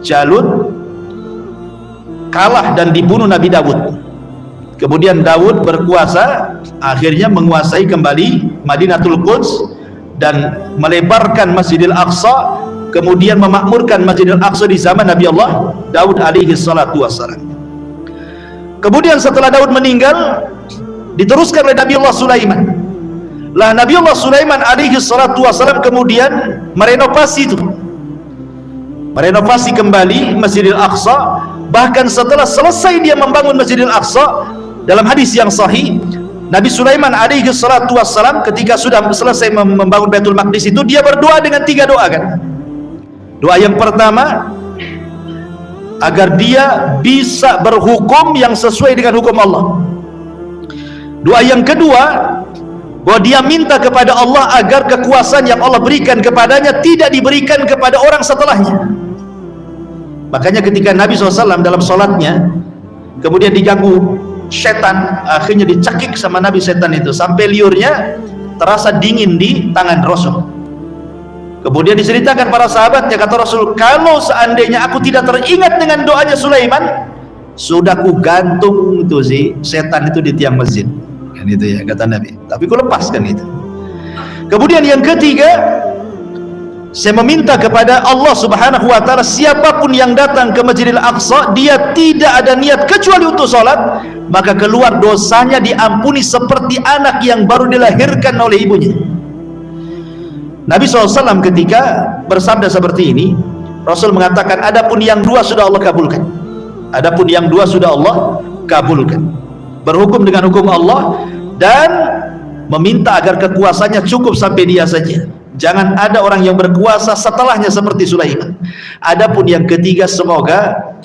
Jalut kalah dan dibunuh Nabi Daud. Kemudian Daud berkuasa, akhirnya menguasai kembali Madinatul Quds dan melebarkan Masjidil Aqsa, kemudian memakmurkan Masjidil Aqsa di zaman Nabi Allah Daud alaihi salatu wassalam. Kemudian setelah Daud meninggal, diteruskan oleh Nabi Allah Sulaiman. Lah Nabi Allah Sulaiman alaihi salatu wassalam kemudian merenovasi kembali Masjidil Aqsa. Bahkan setelah selesai dia membangun Masjidil Aqsa, dalam hadis yang sahih, Nabi Sulaiman alaihi salatu wassalam ketika sudah selesai membangun Baitul Maqdis itu, dia berdoa dengan 3 doa kan. Doa yang pertama, agar dia bisa berhukum yang sesuai dengan hukum Allah. Doa yang kedua, bahwa dia minta kepada Allah agar kekuasaan yang Allah berikan kepadanya tidak diberikan kepada orang setelahnya. Makanya ketika Nabi SAW dalam sholatnya kemudian diganggu setan, akhirnya dicekik sama Nabi setan itu sampai liurnya terasa dingin di tangan Rasul. Kemudian diceritakan para sahabatnya, kata Rasul, kalau seandainya aku tidak teringat dengan doanya Sulaiman, sudah ku gantung itu si setan itu di tiang masjid kan, itu ya kata Nabi. Tapi ku lepaskan itu. Kemudian yang ketiga, saya meminta kepada Allah Subhanahu wa ta'ala, siapapun yang datang ke Masjidil Aqsa, dia tidak ada niat kecuali untuk sholat, maka keluar dosanya diampuni seperti anak yang baru dilahirkan oleh ibunya. Nabi SAW ketika bersabda seperti ini, Rasul mengatakan, adapun yang 2 sudah Allah kabulkan. Adapun yang 2 sudah Allah kabulkan. Berhukum dengan hukum Allah dan meminta agar kekuasaannya cukup sampai dia saja. Jangan ada orang yang berkuasa setelahnya seperti Sulaiman. Adapun yang ketiga, semoga,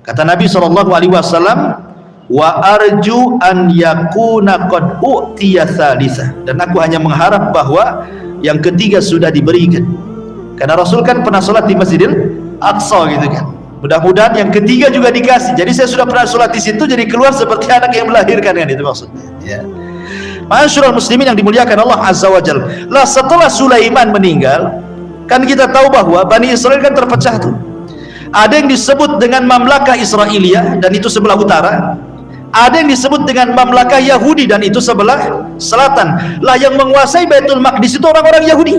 kata Nabi SAW, wa arju an yakuna qad u'tiya thalithah, dan aku hanya mengharap bahwa yang ketiga sudah diberikan, karena Rasul kan pernah sholat di Masjidil Aqsa gitu kan. Mudah-mudahan yang ketiga juga dikasih. Jadi saya sudah pernah sholat di situ, jadi keluar seperti anak yang melahirkan kan, itu maksudnya ya. Ma'asyiral muslimin yang dimuliakan Allah Azza wa Jalla. Lah setelah Sulaiman meninggal, kan kita tahu bahwa Bani Israel kan terpecah tuh. Ada yang disebut dengan Mamlakah Israiliyah, dan itu sebelah utara. Ada yang disebut dengan Mamlakah Yahudi, dan itu sebelah selatan. Lah yang menguasai Baitul Maqdis itu orang-orang Yahudi.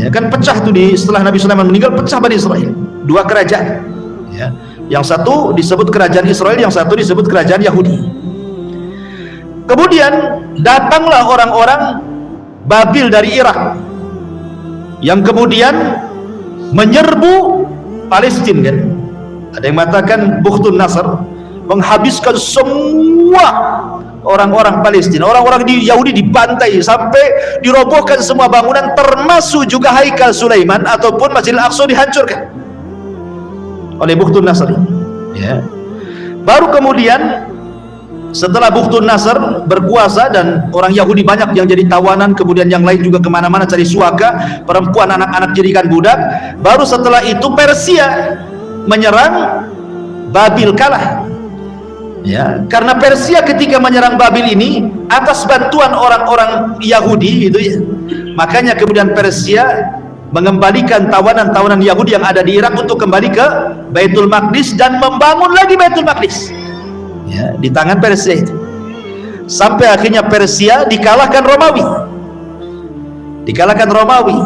Ya kan pecah tuh setelah Nabi Sulaiman meninggal, pecah Bani Israel. 2 kerajaan. Ya. Yang satu disebut kerajaan Israel, yang satu disebut kerajaan Yahudi. Kemudian datanglah orang-orang Babil dari Irak yang kemudian menyerbu Palestina kan. Ada yang mengatakan Bukhtun Nasr, menghabiskan semua orang-orang Palestina. Orang-orang di Yahudi dibantai sampai dirobohkan semua bangunan, termasuk juga Haikal Sulaiman ataupun Masjidil Aqsa dihancurkan oleh Bukhtun Nasr ya. Baru kemudian setelah Bukhtun Nasr berkuasa dan orang Yahudi banyak yang jadi tawanan, kemudian yang lain juga kemana-mana cari suaka, perempuan, anak-anak jadikan budak, baru setelah itu Persia menyerang, Babil kalah ya. Karena Persia ketika menyerang Babil ini atas bantuan orang-orang Yahudi itu ya, makanya kemudian Persia mengembalikan tawanan-tawanan Yahudi yang ada di Irak untuk kembali ke Baitul Maqdis dan membangun lagi Baitul Maqdis ya, di tangan Persia itu. Sampai akhirnya Persia dikalahkan Romawi.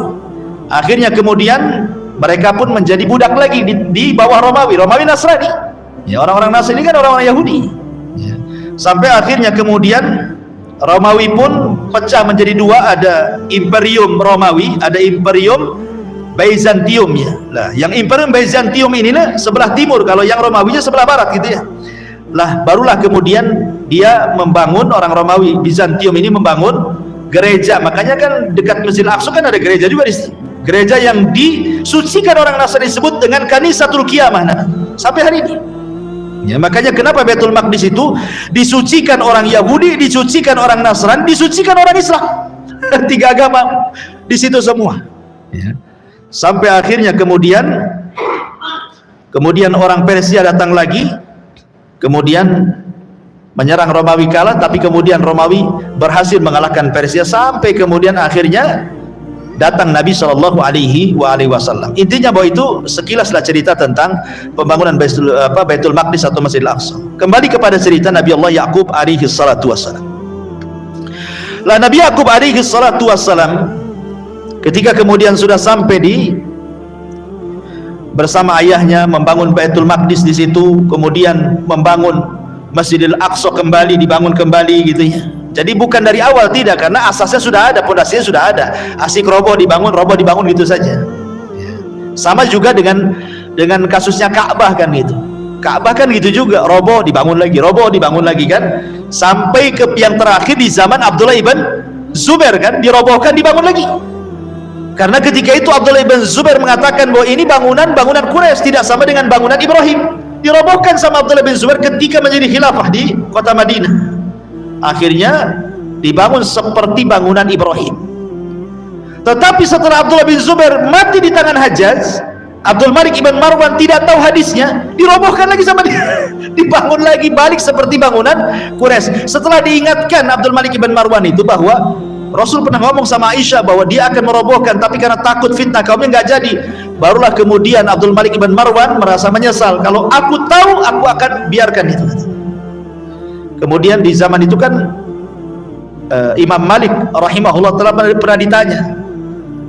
Akhirnya kemudian mereka pun menjadi budak lagi di bawah Romawi Nasrani. Ya, orang-orang Nasrani kan orang-orang Yahudi. Ya. Sampai akhirnya kemudian Romawi pun pecah menjadi dua, ada Imperium Romawi, ada Imperium Byzantium ya. Lah, yang Imperium Byzantium inilah sebelah timur, kalau yang Romawinya sebelah barat gitu ya. Lah, barulah kemudian dia membangun, orang Romawi Byzantium ini membangun gereja. Makanya kan dekat Masjid Al-Aqsa kan ada gereja juga di situ. Gereja yang disucikan orang Nasrani disebut dengan Kanisatul Qiyamah sampai hari ini. Ya, makanya kenapa Baitul Maqdis itu disucikan orang Yahudi, disucikan orang Nasrani, disucikan orang Islam. Tiga agama di situ semua. Ya. Sampai akhirnya kemudian orang Persia datang lagi, kemudian menyerang Romawi kalah, tapi kemudian Romawi berhasil mengalahkan Persia, sampai kemudian akhirnya datang Nabi Shallallahu Alaihi Wasallam. Intinya bahwa itu sekilaslah cerita tentang pembangunan Baitul Maqdis atau Masjid Al-Aqsa. Kembali kepada cerita Nabi Allah Yaqub alaihi salatu wassalam. Lah, Nabi Yaqub alaihi salatu wassalam ketika kemudian sudah sampai bersama ayahnya membangun Baitul Maqdis di situ, kemudian membangun Masjidil Aqsa kembali, dibangun kembali gitu ya. Jadi bukan dari awal, tidak, karena asasnya sudah ada, pondasinya sudah ada. Asik roboh dibangun gitu saja. Sama juga dengan kasusnya Ka'bah kan gitu. Ka'bah kan gitu juga, roboh dibangun lagi kan. Sampai ke yang terakhir di zaman Abdullah ibn Zubair kan, dirobohkan dibangun lagi. Karena ketika itu Abdullah ibn Zubair mengatakan bahwa ini bangunan Quraisy, tidak sama dengan bangunan Ibrahim. Dirobohkan sama Abdullah bin Zubair ketika menjadi khilafah di kota Madinah. Akhirnya dibangun seperti bangunan Ibrahim. Tetapi setelah Abdullah bin Zubair mati di tangan Hajjaj, Abdul Malik ibn Marwan tidak tahu hadisnya, dirobohkan lagi sama dia. Dibangun lagi balik seperti bangunan Quraisy. Setelah diingatkan Abdul Malik ibn Marwan itu bahwa Rasul pernah ngomong sama Aisyah bahwa dia akan merobohkan, tapi karena takut fitnah kaumnya nggak jadi. Barulah kemudian Abdul Malik ibn Marwan merasa menyesal, kalau aku tahu aku akan biarkan itu. Kemudian di zaman itu kan Imam Malik rahimahullah telah pernah ditanya,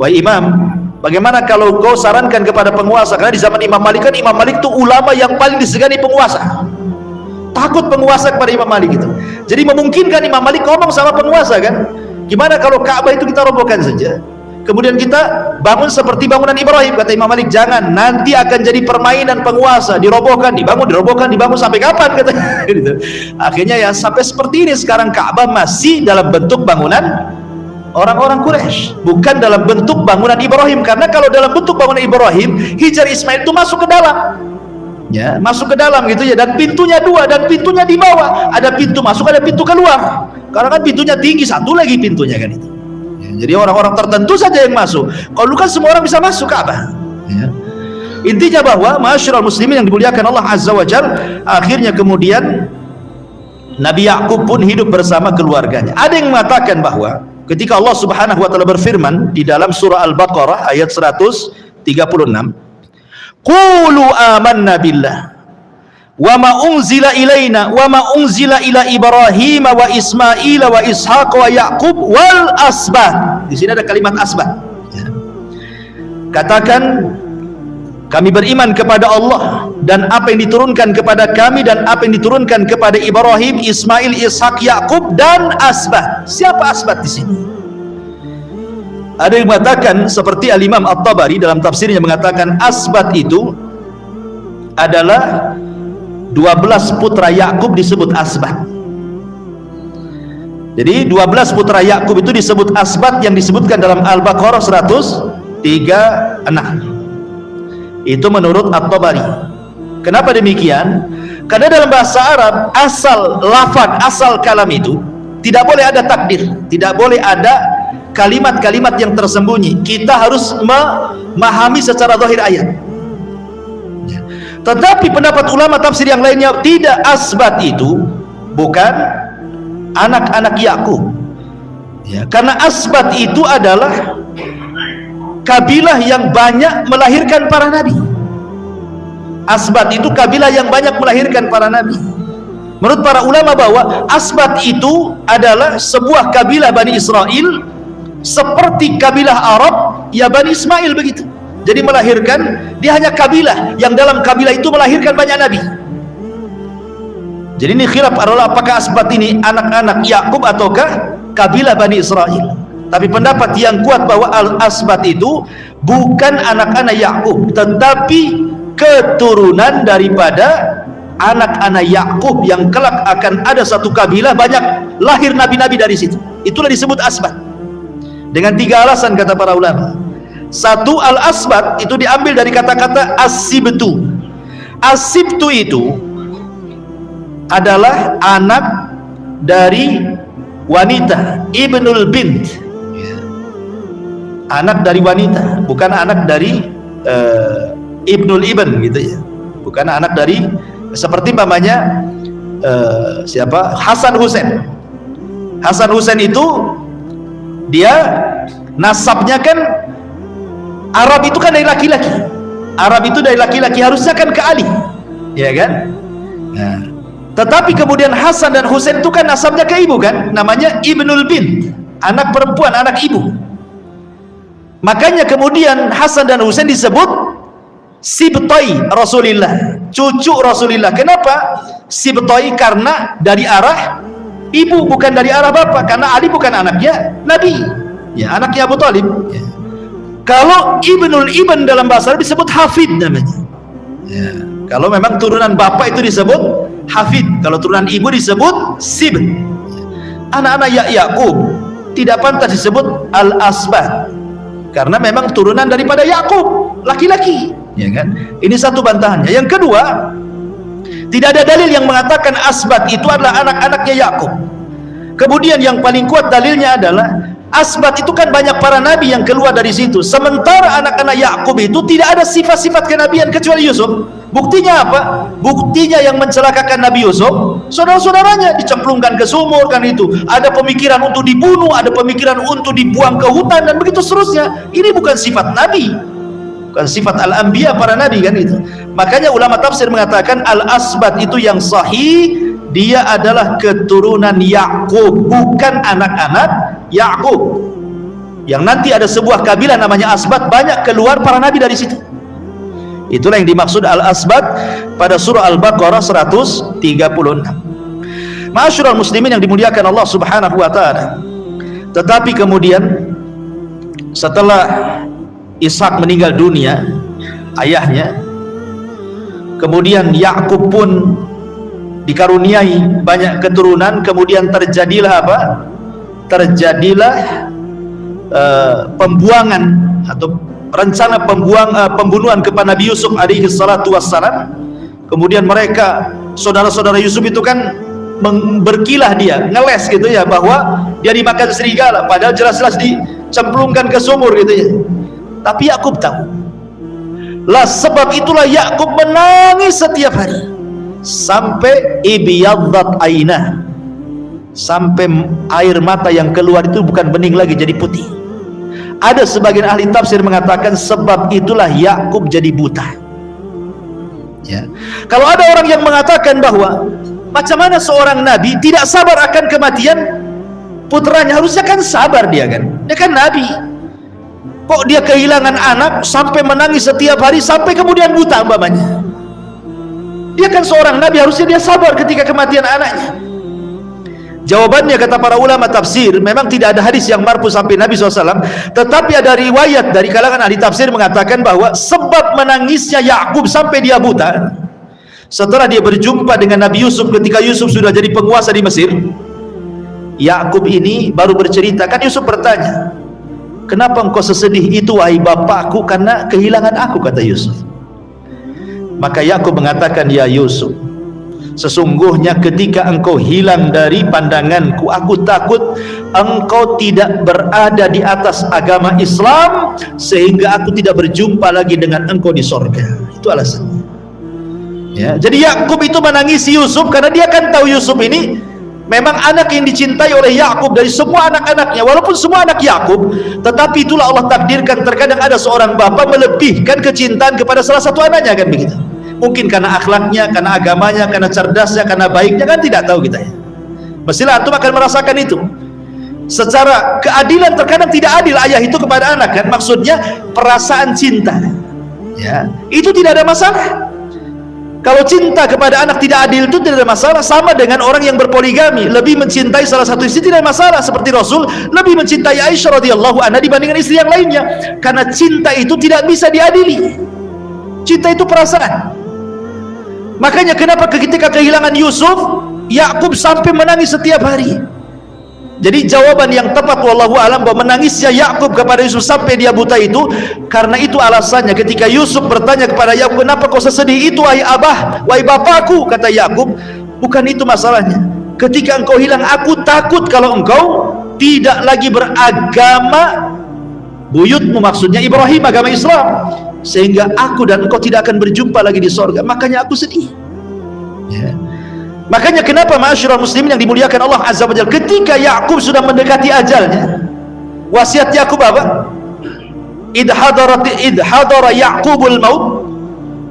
wahai Imam, bagaimana kalau kau sarankan kepada penguasa? Karena di zaman Imam Malik kan, Imam Malik itu ulama yang paling disegani penguasa. Takut penguasa kepada Imam Malik itu. Jadi memungkinkan Imam Malik ngomong sama penguasa kan, gimana kalau Ka'bah itu kita robohkan saja, kemudian kita bangun seperti bangunan Ibrahim? Kata Imam Malik, jangan, nanti akan jadi permainan penguasa, dirobohkan, dibangun sampai kapan? Kata gitu. Akhirnya ya sampai seperti ini sekarang, Ka'bah masih dalam bentuk bangunan orang-orang Quraisy, bukan dalam bentuk bangunan Ibrahim. Karena kalau dalam bentuk bangunan Ibrahim, Hijar Ismail itu masuk ke dalam, ya, masuk ke dalam gitu ya, dan pintunya dua, dan pintunya di bawah, ada pintu masuk, ada pintu keluar. Karena kan pintunya tinggi, satu lagi pintunya kan itu. Ya, jadi orang-orang tertentu saja yang masuk. Kalau kan semua orang bisa masuk Ka'bah. Ya. Intinya bahwa ma'asyiral muslimin yang dimuliakan Allah Azza wa Jalla, akhirnya kemudian Nabi Yaqub pun hidup bersama keluarganya. Ada yang mengatakan bahwa ketika Allah Subhanahu wa taala berfirman di dalam surah Al-Baqarah ayat 136, qulu amanna billah wa ma unzila ilaina wa ma unzila ila Ibrahim wa Ismail wa Ishaq wa Yaqub wal asbat. Di sini ada kalimat asbat. Ya. Katakan, kami beriman kepada Allah dan apa yang diturunkan kepada kami dan apa yang diturunkan kepada Ibrahim, Ismail, Ishaq, Yaqub dan asbat. Siapa asbat di sini? Ada yang mengatakan seperti Al-Imam At-Tabari dalam tafsirnya mengatakan asbat itu adalah 12 putra Yakub disebut asbat. Jadi 12 putra Yakub itu disebut asbat yang disebutkan dalam Al-Baqarah 136. Itu menurut At-Tabari. Kenapa demikian? Karena dalam bahasa Arab asal lafaz, asal kalam itu tidak boleh ada takdir, tidak boleh ada kalimat-kalimat yang tersembunyi. Kita harus memahami secara zahir ayat. Tetapi pendapat ulama tafsir yang lainnya tidak, asbat itu bukan anak-anak Yakub. Ya, karena asbat itu adalah kabilah yang banyak melahirkan para nabi. Asbat itu kabilah yang banyak melahirkan para nabi. Menurut para ulama bahwa asbat itu adalah sebuah kabilah Bani Israel seperti kabilah Arab ya Bani Ismail begitu. Jadi melahirkan, dia hanya kabilah yang dalam kabilah itu melahirkan banyak nabi. Jadi ini khilaf adalah apakah Asbat ini anak-anak Yakub ataukah kabilah Bani Israel. Tapi pendapat yang kuat bahwa Al-Asbat itu bukan anak-anak Yakub, tetapi keturunan daripada anak-anak Yakub yang kelak akan ada satu kabilah, banyak lahir nabi-nabi dari situ. Itulah disebut Asbat. Dengan 3 alasan kata para ulama. Satu, Al-Asbat itu diambil dari kata-kata As-Sibtu. As-Sibtu itu adalah anak dari wanita, Ibnul Bint, anak dari wanita, bukan anak dari Ibnul Ibn gitu ya, bukan anak dari seperti namanya siapa, Hasan Husain. Hasan Husain itu dia nasabnya kan Arab, itu kan dari laki-laki. Arab itu dari laki-laki, harusnya kan ke Ali, ya kan? Nah, tetapi kemudian Hasan dan Husain itu kan nasabnya ke ibu kan, namanya Ibnul Bint, anak perempuan, anak ibu. Makanya kemudian Hasan dan Husain disebut Sibtai Rasulillah, cucu Rasulillah. Kenapa Sibtai? Karena dari arah ibu, bukan dari arah bapak, karena Ali bukan anaknya Nabi, ya, anaknya Abu Talib, ya. Kalau Ibnul Ibn dalam bahasa Arab disebut Hafid namanya, ya. Kalau memang turunan bapak itu disebut Hafid, kalau turunan ibu disebut Sib. Anak-anak Yakub tidak pantas disebut Al-Asbat, karena memang turunan daripada Yakub, laki-laki, ya kan? Ini satu bantahannya. Yang kedua, tidak ada dalil yang mengatakan Asbat itu adalah anak-anaknya Yakub. Kemudian yang paling kuat dalilnya adalah Asbat itu kan banyak para nabi yang keluar dari situ, sementara anak-anak Yakub itu tidak ada sifat-sifat kenabian kecuali Yusuf. Buktinya apa? Buktinya yang mencelakakan Nabi Yusuf, saudara-saudaranya dicemplungkan ke sumur kan itu. Ada pemikiran untuk dibunuh, ada pemikiran untuk dibuang ke hutan, dan begitu seterusnya. Ini bukan sifat nabi, bukan sifat al-anbiya, para nabi kan itu. Makanya ulama tafsir mengatakan Al-Asbat itu yang sahih, dia adalah keturunan Yakub, bukan anak-anak Yakub. Yang nanti ada sebuah kabilah namanya Asbat, banyak keluar para nabi dari situ. Itulah yang dimaksud Al-Asbat pada surah Al-Baqarah 136. Ma'asyiral muslimin yang dimuliakan Allah Subhanahu wa taala. Tetapi kemudian setelah Ishak meninggal dunia, ayahnya, kemudian Yakub pun dikaruniai banyak keturunan. Kemudian terjadilah apa? Terjadilah pembuangan atau rencana pembunuhan kepada Nabi Yusuf alaihi salatu wassalam. Kemudian mereka, saudara-saudara Yusuf itu kan berkilah, dia ngeles gitu ya, bahwa dia dimakan serigala, padahal jelas-jelas dicemplungkan ke sumur gitu ya. Tapi Yakub tahu. Lah sebab itulah Yakub menangis setiap hari sampai ibiyaddat ainah, sampai air mata yang keluar itu bukan bening lagi, jadi putih. Ada sebagian ahli tafsir mengatakan sebab itulah Yakub jadi buta, ya. Kalau ada orang yang mengatakan bahwa macam mana seorang nabi tidak sabar akan kematian putranya, harusnya kan sabar dia kan nabi. Kok dia kehilangan anak sampai menangis setiap hari sampai kemudian buta umpamanya? Dia kan seorang nabi, harusnya dia sabar ketika kematian anaknya. Jawabannya kata para ulama tafsir, memang tidak ada hadis yang marfu sampai Nabi SAW, tetapi ada riwayat dari kalangan ahli tafsir mengatakan bahwa sebab menangisnya Yakub sampai dia buta setelah dia berjumpa dengan Nabi Yusuf ketika Yusuf sudah jadi penguasa di Mesir. Yakub ini baru bercerita, kan Yusuf bertanya, kenapa engkau sesedih itu wahai bapakku? Karena kehilangan aku, kata Yusuf. Maka Yakub mengatakan, ya Yusuf, sesungguhnya ketika engkau hilang dari pandanganku, aku takut engkau tidak berada di atas agama Islam sehingga aku tidak berjumpa lagi dengan engkau di sorga. Itu alasannya, ya. Jadi Yakub itu menangisi Yusuf karena dia kan tahu Yusuf ini memang anak yang dicintai oleh Yakub dari semua anak-anaknya. Walaupun semua anak Yakub, tetapi itulah Allah takdirkan, terkadang ada seorang bapak melebihkan kecintaan kepada salah satu anaknya, kan begitu. Mungkin karena akhlaknya, karena agamanya, karena cerdasnya, karena baiknya, kan tidak tahu kita ya. Mestilah antum akan merasakan itu. Secara keadilan terkadang tidak adil ayah itu kepada anak, kan? Maksudnya perasaan cinta, ya, itu tidak ada masalah. Kalau cinta kepada anak tidak adil itu tidak ada masalah. Sama dengan orang yang berpoligami, lebih mencintai salah satu istri tidak ada masalah. Seperti Rasul lebih mencintai Aisyah radhiyallahu anha dibandingkan istri yang lainnya, karena cinta itu tidak bisa diadili. Cinta itu perasaan. Makanya kenapa ketika kehilangan Yusuf, Yakub sampai menangis setiap hari. Jadi jawaban yang tepat wallahu alam bahwa menangisnya Yakub kepada Yusuf sampai dia buta itu karena itu alasannya. Ketika Yusuf bertanya kepada Yakub, kenapa kau sesedih itu wahai abah, wahai bapakku? Kata Yakub, bukan itu masalahnya. Ketika engkau hilang, aku takut kalau engkau tidak lagi beragama buyutmu, maksudnya Ibrahim, agama Islam, sehingga aku dan engkau tidak akan berjumpa lagi di sorga. Makanya aku sedih, ya. Makanya kenapa ma'asyiral muslimin yang dimuliakan Allah Azza wa Jalla, ketika Yakub sudah mendekati ajalnya, wasiat Yakub apa? Idh hadara Yaqubul maut,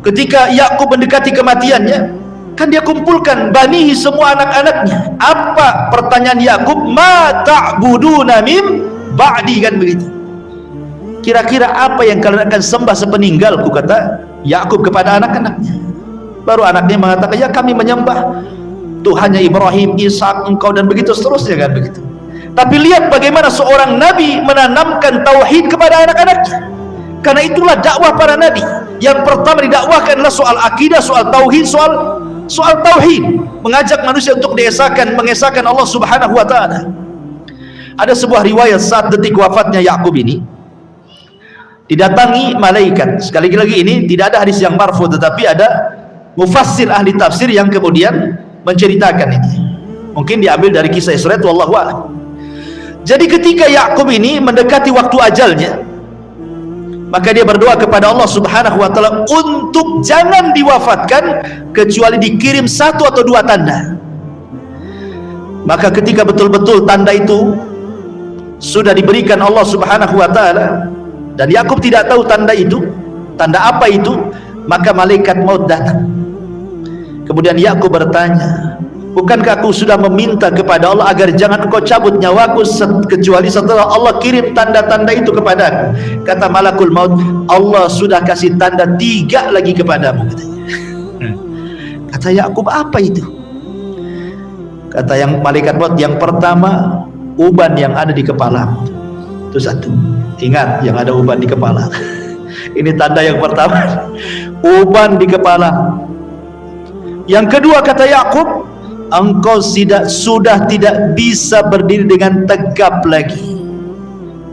ketika Yakub mendekati kematiannya, kan dia kumpulkan banihi, semua anak-anaknya. Apa pertanyaan Yakub? Ma ta'buduna mim ba'di, kan begitu. Kira-kira apa yang kalian akan sembah sepeninggalku, kata Yakub kepada anak-anaknya. Baru anaknya mengatakan, ya kami menyembah Tuhannya Ibrahim, Ishak, engkau, dan begitu seterusnya, kan begitu. Tapi lihat bagaimana seorang nabi menanamkan tauhid kepada anak-anaknya. Karena itulah dakwah para nabi. Yang pertama didakwahkan adalah soal akidah, soal tauhid, soal tauhid, mengajak manusia untuk mengesahkan Allah Subhanahu wa taala. Ada sebuah riwayat saat detik wafatnya Yakub ini, didatangi malaikat. Sekali lagi ini tidak ada hadis yang marfu, tetapi ada mufassir ahli tafsir yang kemudian menceritakan ini. Mungkin diambil dari kisah Isra, wallahu a'lam. Jadi ketika Yakub ini mendekati waktu ajalnya, maka dia berdoa kepada Allah Subhanahu wa taala untuk jangan diwafatkan kecuali dikirim 1 atau 2 tanda. Maka ketika betul-betul tanda itu sudah diberikan Allah Subhanahu wa taala dan Yakub tidak tahu tanda itu, tanda apa itu, maka malaikat maut datang. Kemudian Yakub bertanya, bukankah aku sudah meminta kepada Allah agar jangan engkau cabut nyawaku kecuali setelah Allah kirim tanda-tanda itu kepadaku? Kata malakul maut, Allah sudah kasih tanda 3 lagi kepadamu, katanya. Kata Yakub, apa itu? Kata yang malaikat maut, yang pertama uban yang ada di kepala. Itu 1. Ingat, yang ada uban di kepala. Ini tanda yang pertama, uban di kepala. Yang kedua, kata Yakub, engkau sudah tidak bisa berdiri dengan tegap lagi.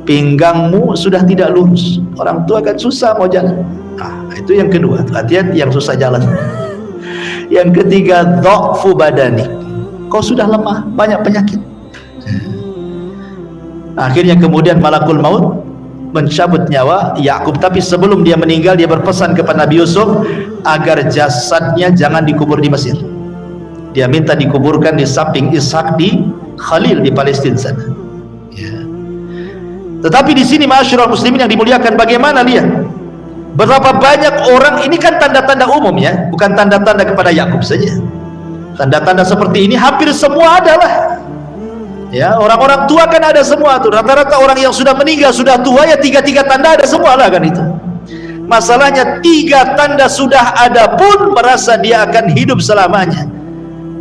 Pinggangmu sudah tidak lurus. Orang tua kan susah mau jalan. Nah, itu yang kedua. Hati-hati yang susah jalan. Yang ketiga, dha'fu badanik. Kau sudah lemah, banyak penyakit. Akhirnya kemudian malakul maut mencabut nyawa Yakub, tapi sebelum dia meninggal dia berpesan kepada Nabi Yusuf agar jasadnya jangan dikubur di Mesir. Dia minta dikuburkan di samping Ishak di Khalil di Palestina sana. Ya. Tetapi di sini ma'asyiral muslimin yang dimuliakan, bagaimana lihat berapa banyak orang, ini kan tanda-tanda umum ya, bukan tanda-tanda kepada Yakub saja. Tanda-tanda seperti ini hampir semua adalah. Ya, orang-orang tua kan ada semua tuh. Rata-rata orang yang sudah meninggal, sudah tua, ya 3 tanda ada semua lah, kan itu. Masalahnya 3 tanda sudah ada pun merasa dia akan hidup selamanya.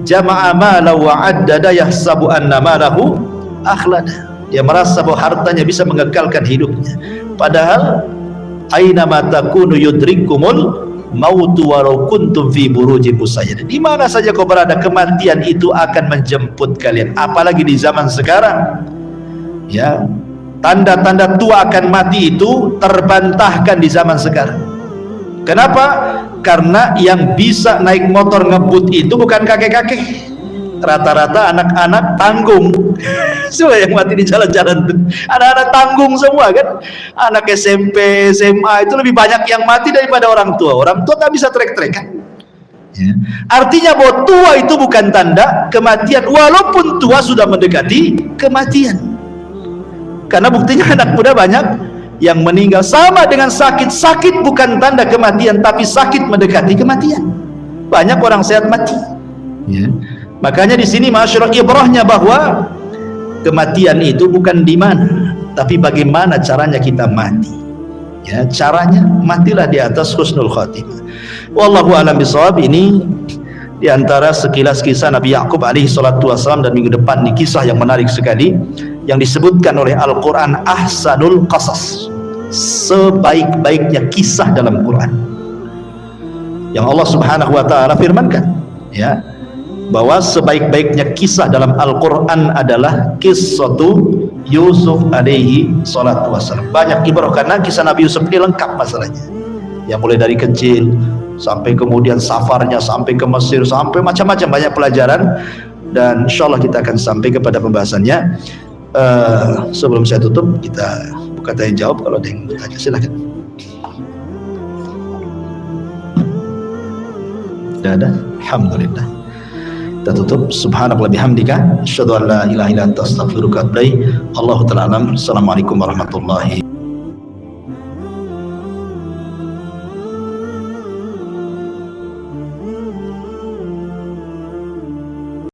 Jama'a malahu wa addada yahsabu anna malahu akhlada. Dia merasa bahwa hartanya bisa mengekalkan hidupnya. Padahal aina ma takunu yudrikumul mautu walau kuntum fi burujin musayyadah. Di mana saja kau berada, kematian itu akan menjemput kalian. Apalagi di zaman sekarang, ya, tanda-tanda tua akan mati itu terbantahkan di zaman sekarang. Kenapa? Karena yang bisa naik motor ngebut itu bukan kakek-kakek, rata-rata anak-anak tanggung. Semua yang mati di jalan-jalan anak-anak tanggung semua, kan. Anak SMP, SMA itu lebih banyak yang mati daripada orang tua. Orang tua tak bisa trek-trek, kan. Ya. Artinya bahwa tua itu bukan tanda kematian, walaupun tua sudah mendekati kematian. Karena buktinya anak muda banyak yang meninggal. Sama dengan sakit. Sakit bukan tanda kematian, tapi sakit mendekati kematian. Banyak orang sehat mati. Ya. Makanya di sini masyarakat ibrahnya bahwa kematian itu bukan di mana, tapi bagaimana caranya kita mati. Ya, caranya matilah di atas husnul khatimah. Wallahu a'lam bishawab. Ini di antara sekilas kisah Nabi Yakub alaihi salatu wasallam, dan minggu depan ini kisah yang menarik sekali yang disebutkan oleh Al-Quran ahsanul qasas, sebaik-baiknya kisah dalam Quran, yang Allah Subhanahu wa taala firmankan, ya, bahwa sebaik-baiknya kisah dalam Al-Quran adalah qissatu Yusuf alaihi salatu wassalam. Banyak ibrah karena kisah Nabi Yusuf ini lengkap masalahnya, yang mulai dari kecil sampai kemudian safarnya sampai ke Mesir, sampai macam-macam, banyak pelajaran, dan insyaallah kita akan sampai kepada pembahasannya. Sebelum saya tutup, kita buka tanya jawab. Kalau ada yang bertanya silakan. Tidak ada? Alhamdulillah. Kita tutup. Subhanallah bihamdika asyhadu an la ilaha illa anta astaghfiruka wa atubu ilaik. Allahu ta'ala alam. Assalamualaikum warahmatullahi